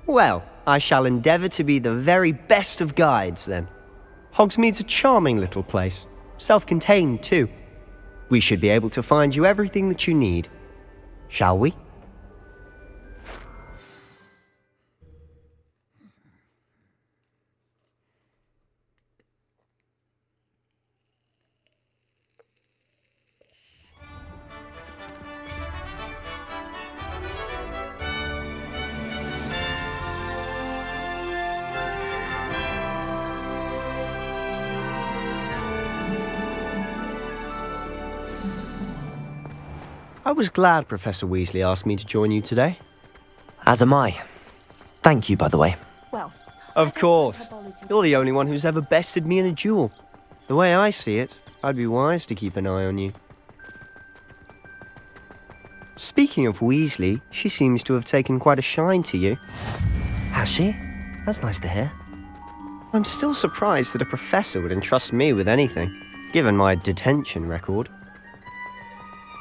Well, I shall endeavour to be the very best of guides, then. Hogsmead's a charming little place. Self-contained, too. We should be able to find you everything that you need. Shall we? I was glad Professor Weasley asked me to join you today. As am I. Thank you, by the way. Well, of course. You're the only one who's ever bested me in a duel. The way I see it, I'd be wise to keep an eye on you. Speaking of Weasley, she seems to have taken quite a shine to you. Has she? That's nice to hear. I'm still surprised that a professor would entrust me with anything, given my detention record.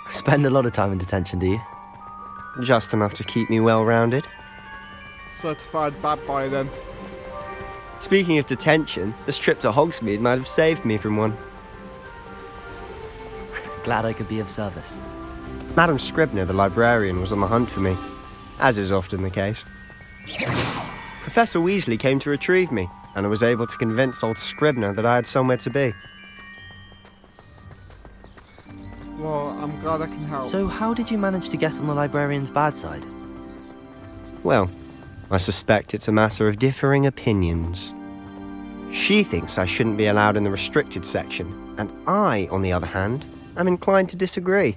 Spend a lot of time in detention, do you? Just enough to keep me well-rounded. Certified bad boy, then. Speaking of detention, this trip to Hogsmead might have saved me from one. Glad I could be of service. Madam Scribner, the librarian, was on the hunt for me, as is often the case. Professor Weasley came to retrieve me, and I was able to convince old Scribner that I had somewhere to be. Well, I'm glad I can help. So how did you manage to get on the librarian's bad side? Well, I suspect it's a matter of differing opinions. She thinks I shouldn't be allowed in the restricted section, and I, on the other hand, am inclined to disagree.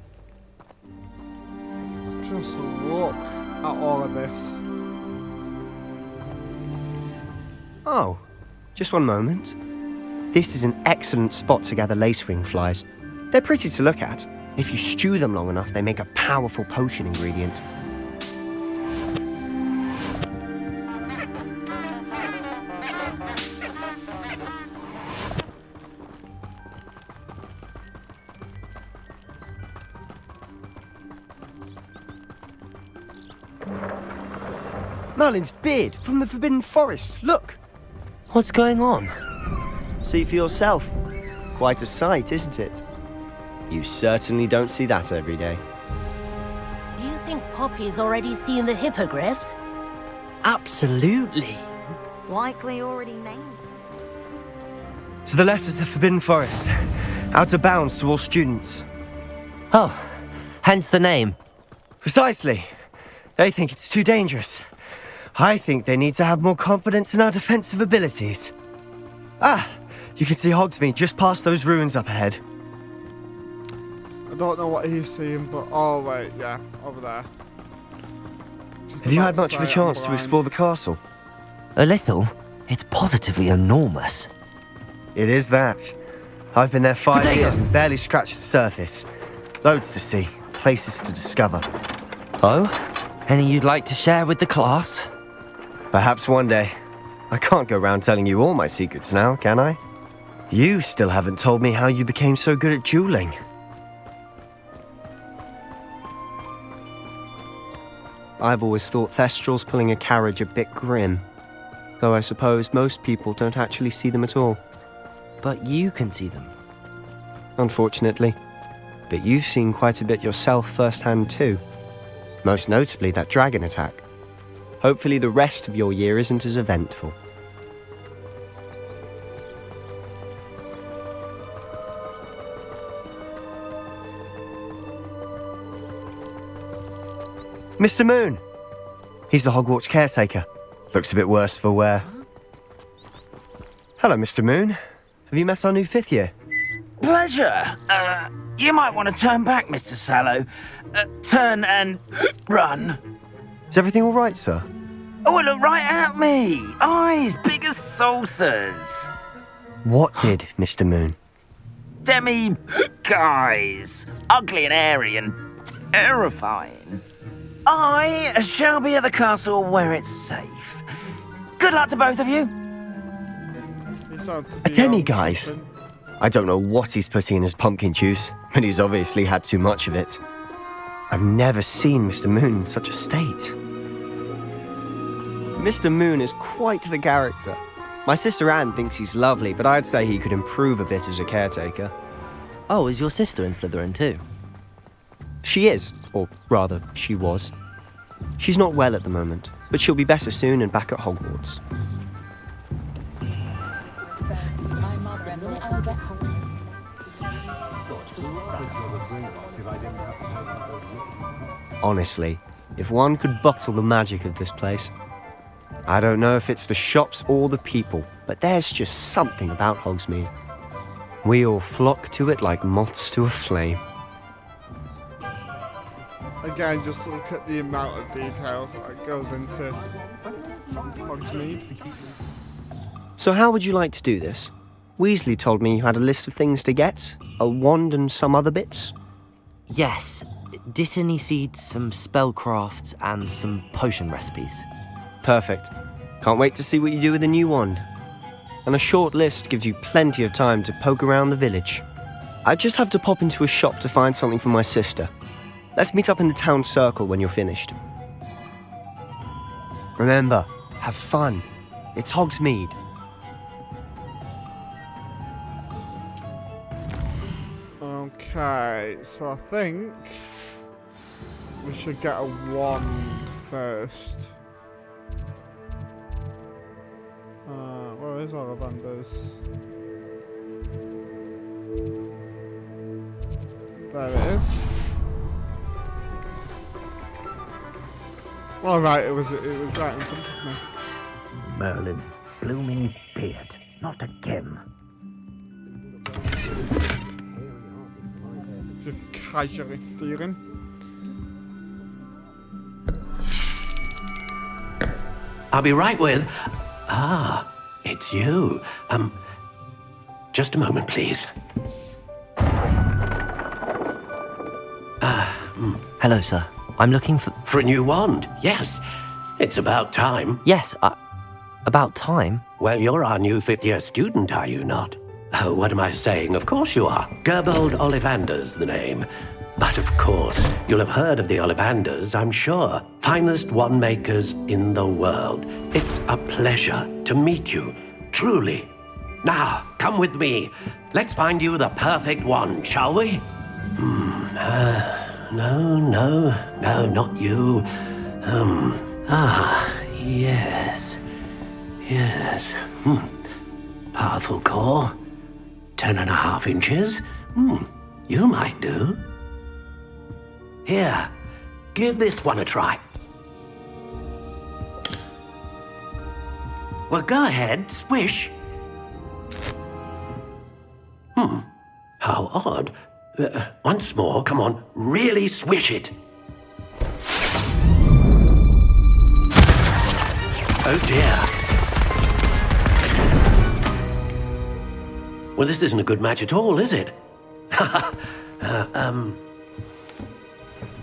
Just look at all of this. Oh, just one moment. This is an excellent spot to gather lacewing flies. They're pretty to look at. If you stew them long enough, they make a powerful potion ingredient. Merlin's beard from the Forbidden Forest, look! What's going on? See for yourself. Quite a sight, isn't it? You certainly don't see that every day. Do you think Poppy's already seen the hippogriffs? Absolutely. Likely already named. To the left is the Forbidden Forest. Out of bounds to all students. Oh, hence the name. Precisely. They think it's too dangerous. I think they need to have more confidence in our defensive abilities. Ah, you can see Hogsmead just past those ruins up ahead. I don't know what he's seeing, but oh wait, yeah, over there. Have you had much of a chance to explore the castle? A little. It's positively enormous. It is that. I've been there 5 years and barely scratched the surface. Loads to see, places to discover. Oh? Any you'd like to share with the class? Perhaps one day. I can't go around telling you all my secrets now, can I? You still haven't told me how you became so good at dueling. I've always thought Thestrals pulling a carriage a bit grim, though I suppose most people don't actually see them at all. But you can see them. Unfortunately. But you've seen quite a bit yourself firsthand too. Most notably that dragon attack. Hopefully the rest of your year isn't as eventful. Mr. Moon! He's the Hogwarts caretaker. Looks a bit worse for wear. Hello, Mr. Moon. Have you met our new 5th year? Pleasure. You might want to turn back, Mr. Sallow. Turn and run. Is everything all right, sir? Oh, look right at me. Eyes big as saucers. What did, Mr. Moon? Guys. Ugly and airy and terrifying. I shall be at the castle where it's safe. Good luck to both of you. A demi-guise? I don't know what he's putting in his pumpkin juice, but he's obviously had too much of it. I've never seen Mr. Moon in such a state. Mr. Moon is quite the character. My sister Anne thinks he's lovely, but I'd say he could improve a bit as a caretaker. Oh, is your sister in Slytherin too? She is, or rather, she was. She's not well at the moment, but she'll be better soon and back at Hogwarts. Honestly, if one could bottle the magic of this place. I don't know if it's the shops or the people, but there's just something about Hogsmead. We all flock to it like moths to a flame. Again, just look at the amount of detail that goes into Hogsmead. So how would you like to do this? Weasley told me you had a list of things to get, a wand and some other bits. Yes, Dittany seeds, some spellcrafts, and some potion recipes. Perfect. Can't wait to see what you do with the new wand. And a short list gives you plenty of time to poke around the village. I just have to pop into a shop to find something for my sister. Let's meet up in the town circle when you're finished. Remember, have fun. It's Hogsmead. Okay, so I think we should get a wand first. Where is Ollivander's? There it is. All right, it was right in front of me. Merlin's blooming beard, not again. Just casually stealing. I'll be right with... Ah, it's you. Just a moment, please. Hello, sir. I'm looking for... For a new wand, yes. It's about time. Yes, about time? Well, you're our new fifth-year student, are you not? Oh, what am I saying? Of course you are. Gerbold Ollivander's the name. But of course, you'll have heard of the Ollivanders, I'm sure. Finest wand makers in the world. It's a pleasure to meet you, truly. Now, come with me. Let's find you the perfect wand, shall we? No, not you. Yes. Powerful core. 10.5 inches. You might do. Here, give this one a try. Well, go ahead, swish. How odd. Once more, come on, really swish it. Oh dear. Well, this isn't a good match at all, is it?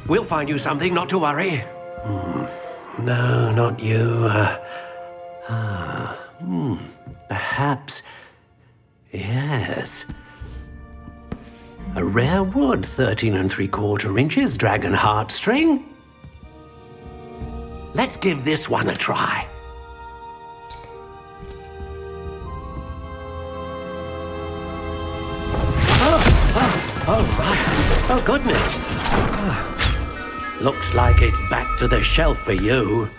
We'll find you something, not to worry. No, not you. Perhaps... Yes. A rare wood, 13 3/4 inches, dragon heartstring. Let's give this one a try. Oh, right. Oh, goodness. Looks like it's back to the shelf for you.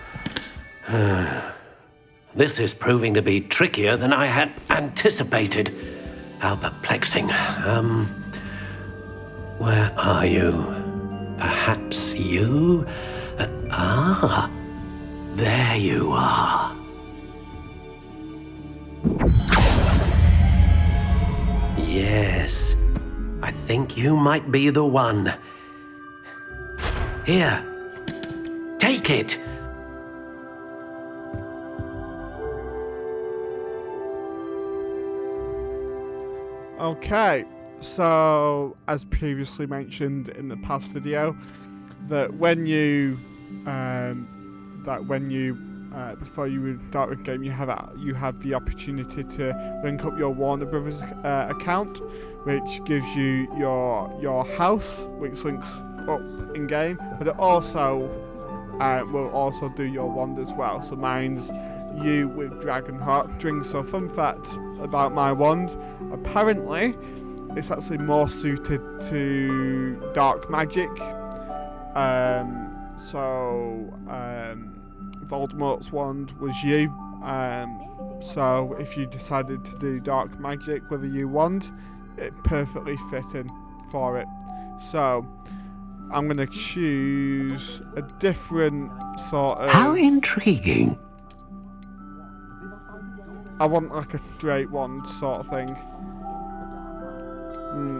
This is proving to be trickier than I had anticipated. How perplexing. Where are you? Perhaps you? There you are. Yes. I think you might be the one. Here, take it. Okay, so as previously mentioned in the past video, that when you before you start the game, you have the opportunity to link up your Warner Brothers account, which gives you your house, which links up in game, but it also will also do your wand as well. So mine's you with Dragonheart Drink. So fun fact about my wand, apparently it's actually more suited to dark magic. Voldemort's wand was you. So if you decided to do dark magic with a U wand, it perfectly fit in for it. So I'm going to choose a different sort of... How intriguing. I want like a straight wand sort of thing.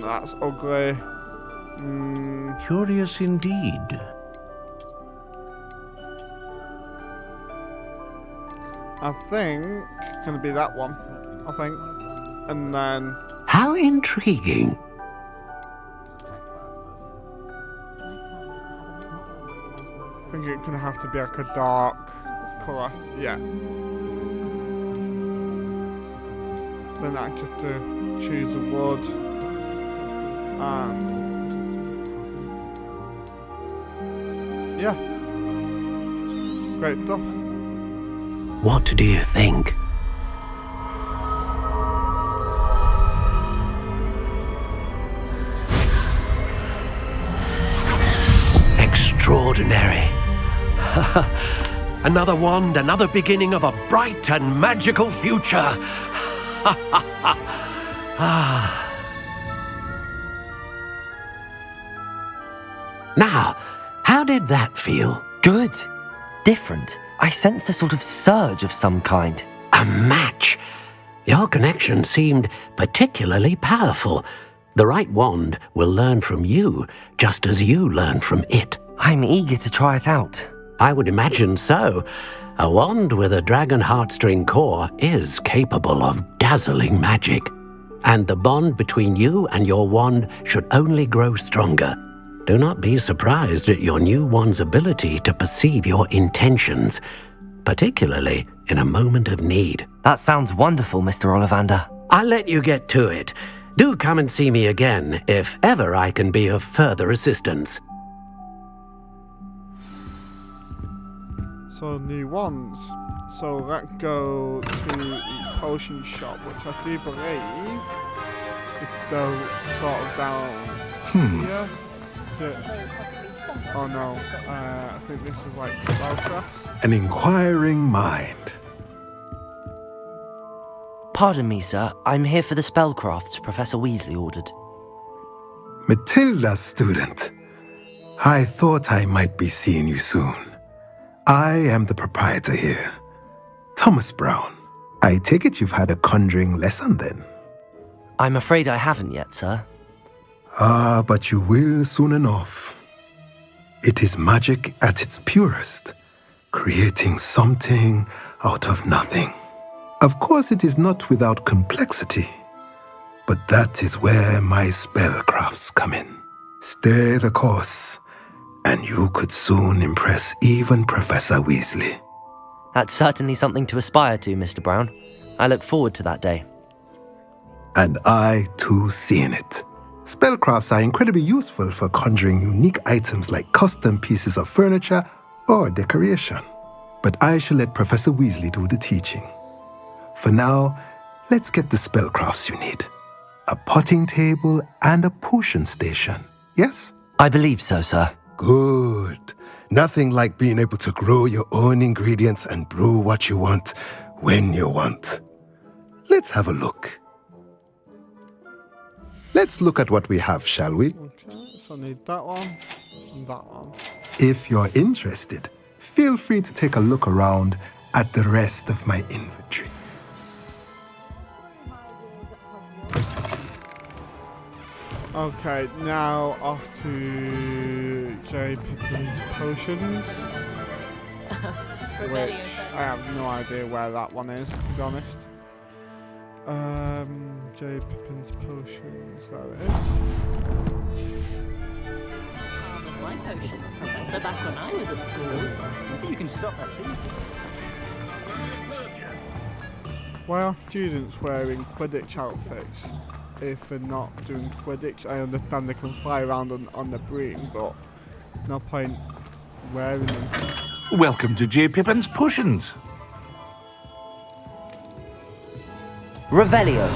That's ugly. Curious indeed. I think it's going to be that one. I think. And then... How intriguing. I think it's going to have to be like a dark colour. Yeah. Then I just have to choose a wood. And... yeah. Great stuff. What do you think? Extraordinary. Another wand, another beginning of a bright and magical future. Now, how did that feel? Good. Different. I sensed a sort of surge of some kind. A match. Your connection seemed particularly powerful. The right wand will learn from you, just as you learn from it. I'm eager to try it out. I would imagine so. A wand with a dragon heartstring core is capable of dazzling magic. And the bond between you and your wand should only grow stronger. Do not be surprised at your new wand's ability to perceive your intentions, particularly in a moment of need. That sounds wonderful, Mr. Ollivander. I'll let you get to it. Do come and see me again if ever I can be of further assistance. So new wands. So let's go to the potion shop, which I do believe is sort of down here. Oh no, I think this is like spellcraft. An inquiring mind. Pardon me, sir. I'm here for the spellcrafts Professor Weasley ordered. Matilda, student. I thought I might be seeing you soon. I am the proprietor here, Thomas Brown. I take it you've had a conjuring lesson then? I'm afraid I haven't yet, sir. Ah, but you will soon enough. It is magic at its purest, creating something out of nothing. Of course, it is not without complexity, but that is where my spellcrafts come in. Stay the course, and you could soon impress even Professor Weasley. That's certainly something to aspire to, Mr. Brown. I look forward to that day. And I, too, seeing it. Spellcrafts are incredibly useful for conjuring unique items like custom pieces of furniture or decoration. But I shall let Professor Weasley do the teaching. For now, let's get the spellcrafts you need. A potting table and a potion station, yes? I believe so, sir. Good. Nothing like being able to grow your own ingredients and brew what you want when you want. Let's have a look. Let's look at what we have, shall we? Okay, so I need that one and that one. If you're interested, feel free to take a look around at the rest of my inventory. Okay, now off to J. Pippin's Potions, which I have no idea where that one is, to be honest. J. Pippin's Potions, there it is. My potions, Professor, back when I was at school. You can stop that, please. Why are students wearing Quidditch outfits if they're not doing Quidditch? I understand they can fly around on the broom, but no point wearing them. Welcome to J. Pippin's Potions. Revelio.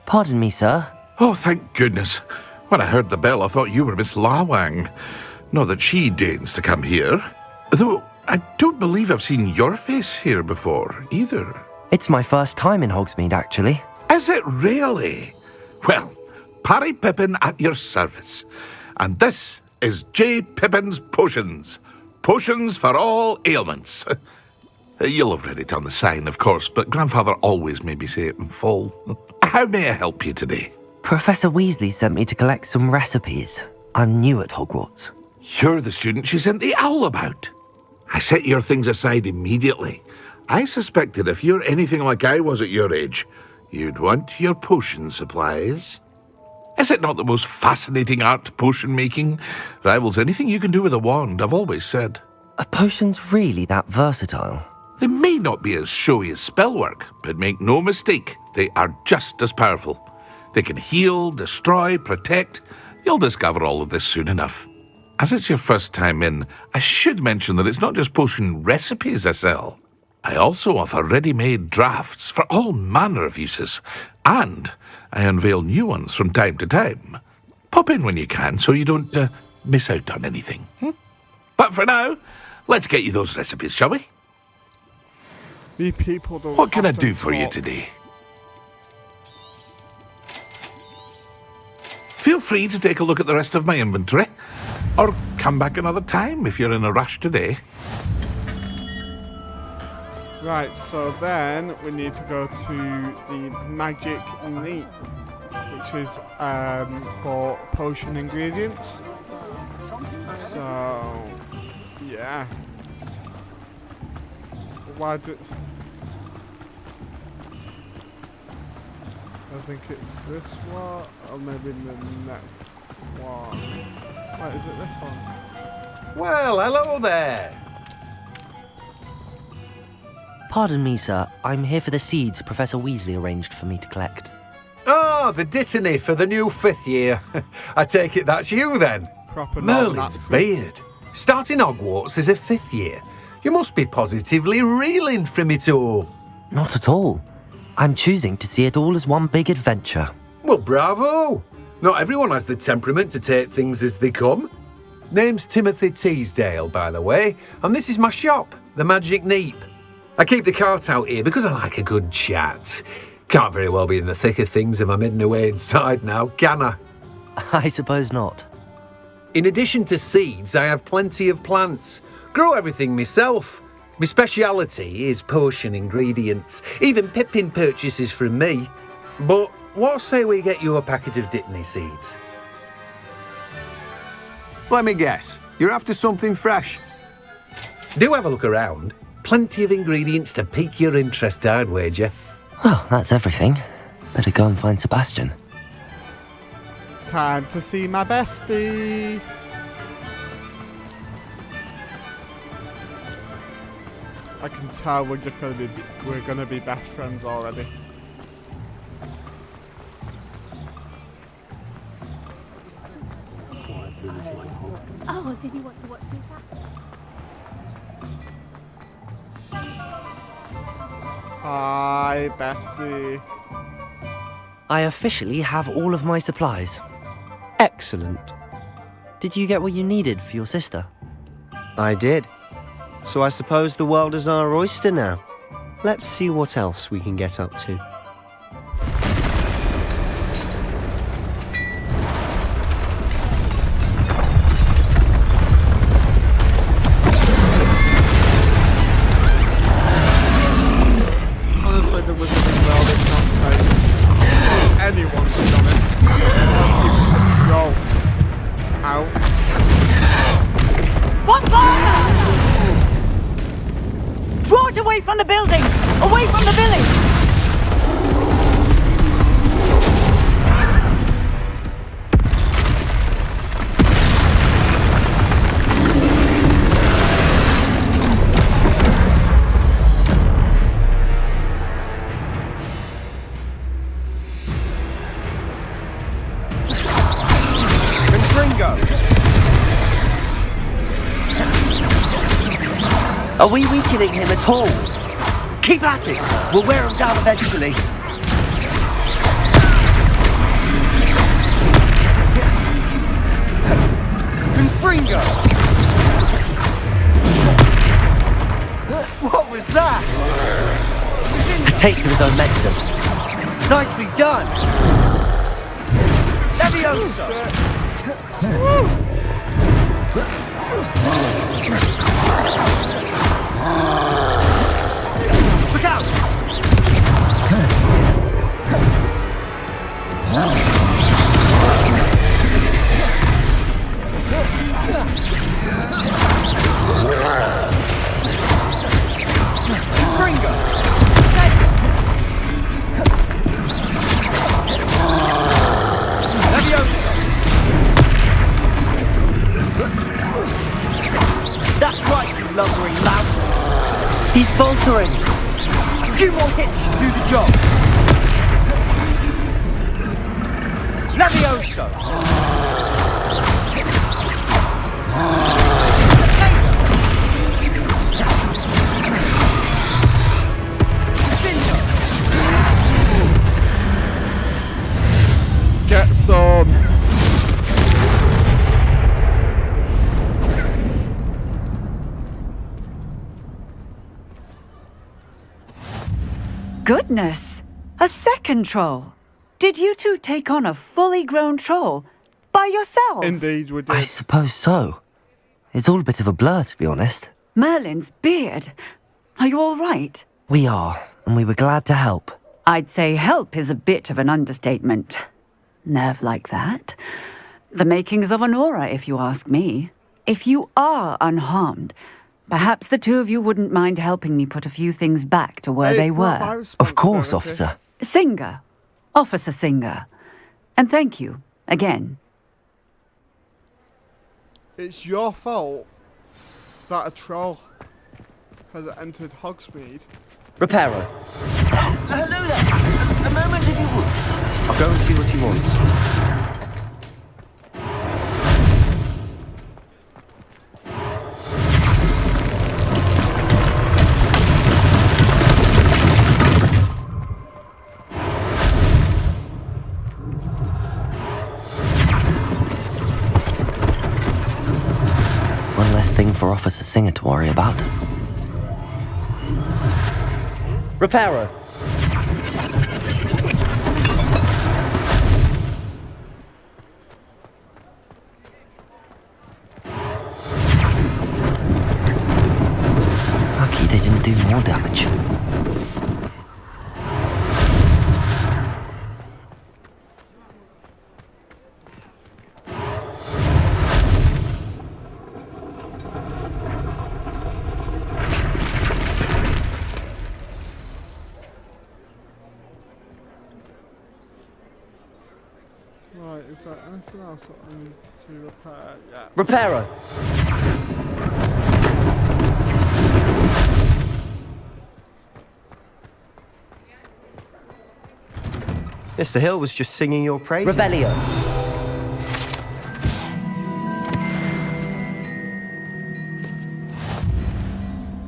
Pardon me, sir. Oh, thank goodness. When I heard the bell, I thought you were Miss Lawang. Not that she deigns to come here. Though I don't believe I've seen your face here before, either. It's my first time in Hogsmead, actually. Is it really? Well, Parry Pippin at your service. And this is J. Pippin's Potions. Potions for all ailments. You'll have read it on the sign, of course, but Grandfather always made me say it in full. How may I help you today? Professor Weasley sent me to collect some recipes. I'm new at Hogwarts. You're the student she sent the owl about. I set your things aside immediately. I suspected if you're anything like I was at your age, you'd want your potion supplies. Is it not the most fascinating art, potion making? Rivals anything you can do with a wand, I've always said. Are potions really that versatile? They may not be as showy as spellwork, but make no mistake, they are just as powerful. They can heal, destroy, protect. You'll discover all of this soon enough. As it's your first time in, I should mention that it's not just potion recipes I sell. I also offer ready-made drafts for all manner of uses, and I unveil new ones from time to time. Pop in when you can so you don't miss out on anything. But for now, let's get you those recipes, shall we? What can I do for you today? Feel free to take a look at the rest of my inventory, or come back another time if you're in a rush today. Right, so then we need to go to the Magic Neat, which is for potion ingredients. So, yeah. Why do... I think it's this one, or maybe the next one. Wait, is it this one? Well, hello there. Pardon me, sir. I'm here for the seeds Professor Weasley arranged for me to collect. Oh, the dittany for the new 5th year. I take it that's you, then. Proper Merlin's beard. Starting Hogwarts as a 5th year. You must be positively reeling from it all. Not at all. I'm choosing to see it all as one big adventure. Well, bravo. Not everyone has the temperament to take things as they come. Name's Timothy Teasdale, by the way, and this is my shop, the Magic Neep. I keep the cart out here because I like a good chat. Can't very well be in the thick of things if I'm hidden away inside now, can I? I suppose not. In addition to seeds, I have plenty of plants. Grow everything myself. My speciality is potion ingredients. Even Pippin purchases from me. But what say we get you a packet of Dittany seeds? Let me guess. You're after something fresh. Do have a look around. Plenty of ingredients to pique your interest, I'd wager. Well, that's everything. Better go and find Sebastian. Time to see my bestie. I can tell we're gonna be best friends already. Oh, did you want to watch me? Hi, bestie. I officially have all of my supplies. Excellent. Did you get what you needed for your sister? I did. So I suppose the world is our oyster now. Let's see what else we can get up to. the building! Away from the village! Are we weakening him at all? Keep at it! We'll wear him down eventually. Confringo! What was that? A taste of his own medicine. Nicely done! Leviosa! Look out! Gringo! That's right, you lumbering lout! He's faltering! A few more hits should do the job! Levioso! Get some. Goodness! A second troll! Did you two take on a fully grown troll? By yourselves? Indeed, we did. I suppose so. It's all a bit of a blur, to be honest. Merlin's beard. Are you all right? We are, and we were glad to help. I'd say help is a bit of an understatement. Nerve like that. The makings of an aura, if you ask me. If you are unharmed, perhaps the two of you wouldn't mind helping me put a few things back to where they were. Of course, officer. Singer. Officer Singer. And thank you, again. It's your fault that a troll has entered Hogsmead. Reparo. Hello there. A moment if you would. I'll go and see what he wants. One less thing for Officer Singer to worry about. Reparo. Lucky they didn't do more damage. Right, is there anything else that I need to repair? Yeah. Reparo. Mr. Hill was just singing your praises. Revelio.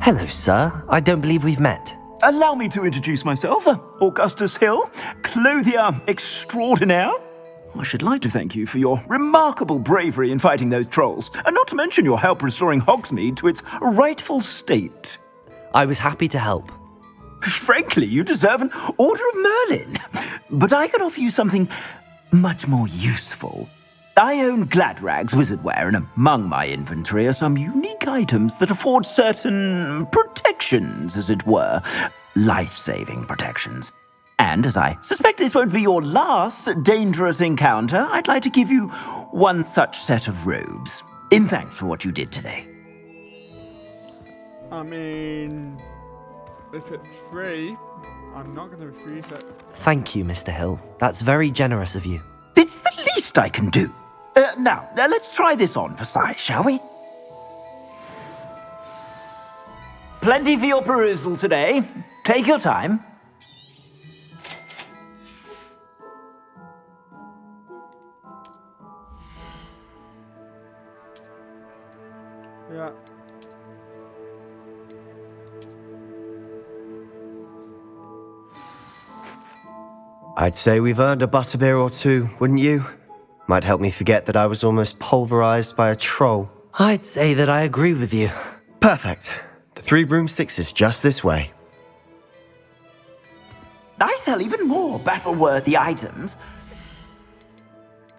Hello, sir. I don't believe we've met. Allow me to introduce myself, Augustus Hill, clothier extraordinaire. I should like to thank you for your remarkable bravery in fighting those trolls, and not to mention your help restoring Hogsmead to its rightful state. I was happy to help. Frankly, you deserve an Order of Merlin. But I can offer you something much more useful. I own Gladrag's wizardware, and among my inventory are some unique items that afford certain protections, as it were. Life-saving protections. And as I suspect this won't be your last dangerous encounter, I'd like to give you one such set of robes, in thanks for what you did today. I mean, if it's free, I'm not going to refuse it. Thank you, Mr. Hill. That's very generous of you. It's the least I can do. Now, let's try this on for size, shall we? Plenty for your perusal today. Take your time. Yeah. I'd say we've earned a butterbeer or two, wouldn't you? Might help me forget that I was almost pulverized by a troll. I'd say that I agree with you. Perfect. The 3 broomsticks is just this way. I sell even more battle-worthy items.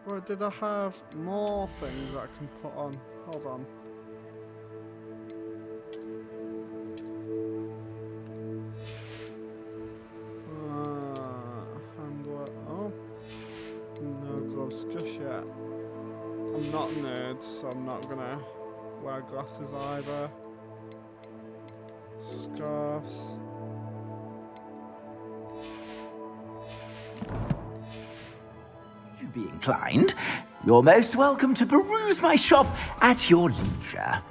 Well, did I have more things that I can put on? Hold on. Handler. Oh. No gloves just yet. I'm not a nerd, so I'm not gonna wear glasses either. Scarves. If you be inclined, you're most welcome to peruse my shop at your leisure.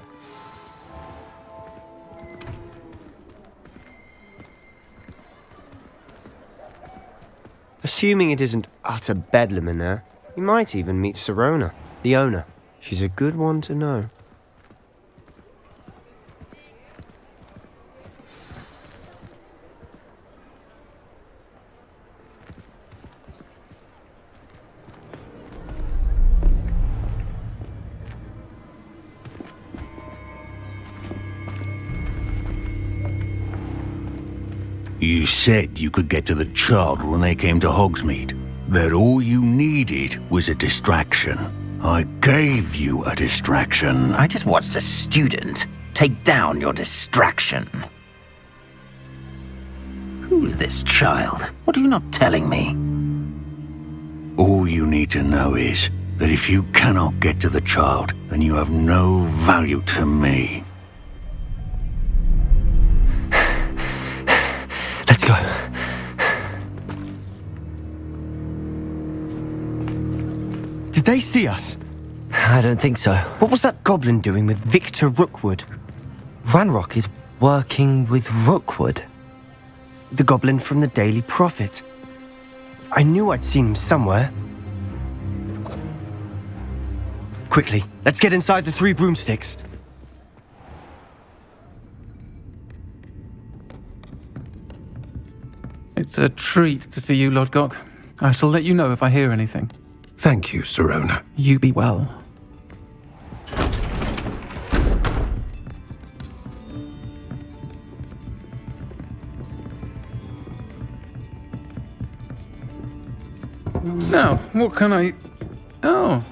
Assuming it isn't utter bedlam in there, you might even meet Sirona, the owner. She's a good one to know. You said you could get to the child when they came to Hogsmead. That all you needed was a distraction. I gave you a distraction. I just watched a student take down your distraction. Who's this child? What are you not telling me? All you need to know is that if you cannot get to the child, then you have no value to me. Let's go. Did they see us? I don't think so. What was that goblin doing with Victor Rookwood? Ranrock is working with Rookwood. The goblin from the Daily Prophet. I knew I'd seen him somewhere. Quickly, let's get inside the 3 broomsticks. It's a treat to see you, Lodgok. I shall let you know if I hear anything. Thank you, Sirona. You be well. Now, what can I... Oh,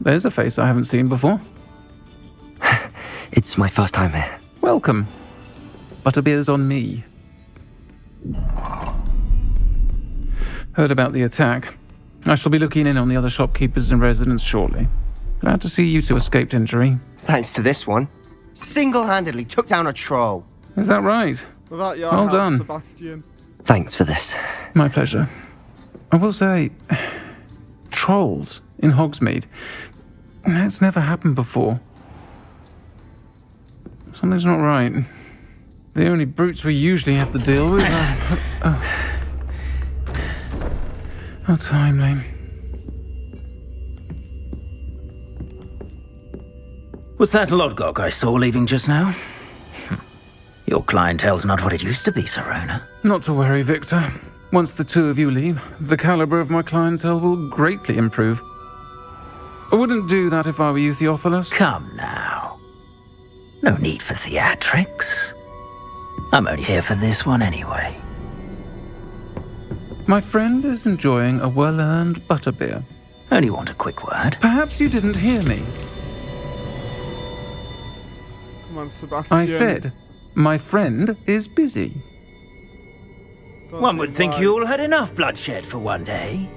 there's a face I haven't seen before. It's my first time here. Welcome. Butterbeer's on me. Heard about the attack. I shall be looking in on the other shopkeepers and residents shortly. Glad to see you two escaped injury. Thanks to this one. Single-handedly took down a troll. Is that right? Without your well help, done. Sebastian. Thanks for this. My pleasure. I will say, trolls in Hogsmead. That's never happened before. Something's not right. The only brutes we usually have to deal with are... How timely. Was that Lodgok I saw leaving just now? Your clientele's not what it used to be, Sirona. Not to worry, Victor. Once the 2 of you leave, the caliber of my clientele will greatly improve. I wouldn't do that if I were you, Theophilus. Come now. No need for theatrics. I'm only here for this one anyway. My friend is enjoying a well-earned butterbeer. Only want a quick word. Perhaps you didn't hear me. Come on, Sebastian. I said, my friend is busy. One would think you all had enough bloodshed for one day.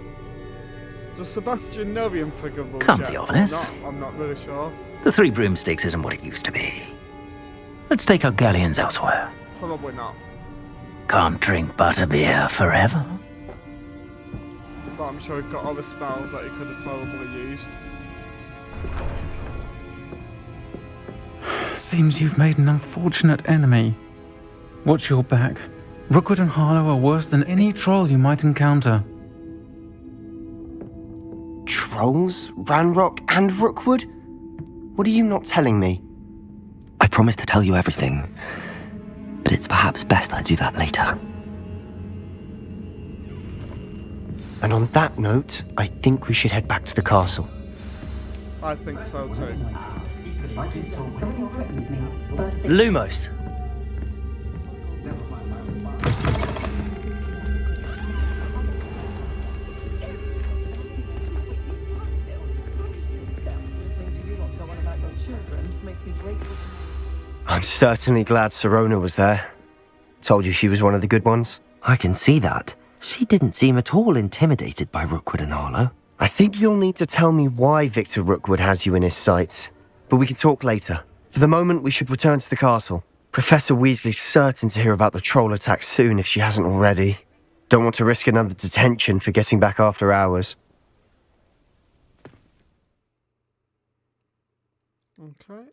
Does Sebastian know the unforgivable? Come, Theophilus. I'm not really sure. The 3 broomsticks isn't what it used to be. Let's take our galleons elsewhere. Probably not. can't drink butterbeer forever. But I'm sure we've got other spells that he could have probably used. Seems you've made an unfortunate enemy. Watch your back. Rookwood and Harlow are worse than any troll you might encounter. Trolls? Ranrock and Rookwood? What are you not telling me? I promise to tell you everything, but it's perhaps best I do that later. And on that note, I think we should head back to the castle. I think so too. Lumos. I'm certainly glad Sirona was there. Told you she was one of the good ones. I can see that. She didn't seem at all intimidated by Rookwood and Harlow. I think you'll need to tell me why Victor Rookwood has you in his sights. But we can talk later. For the moment, we should return to the castle. Professor Weasley's certain to hear about the troll attack soon if she hasn't already. Don't want to risk another detention for getting back after hours. Okay.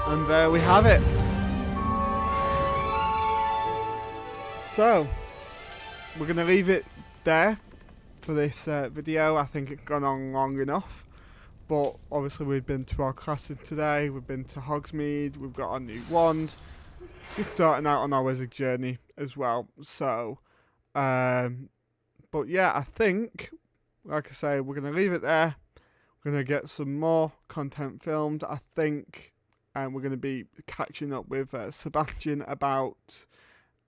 And there we have it. So, we're going to leave it there for this video. I think it's gone on long enough. But obviously we've been to our classes today. We've been to Hogsmead. We've got our new wand. We're starting out on our wizard journey as well. So, but yeah, I think, like I say, we're going to leave it there. We're going to get some more content filmed, I think. And we're going to be catching up with Sebastian about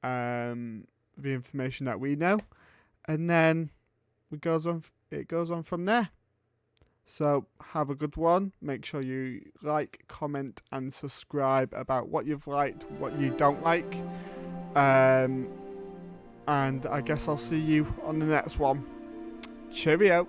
the information that we know, and then it goes on from there. So have a good one. Make sure you like, comment, and subscribe about what you've liked, what you don't like, and I guess I'll see you on the next one. Cheerio.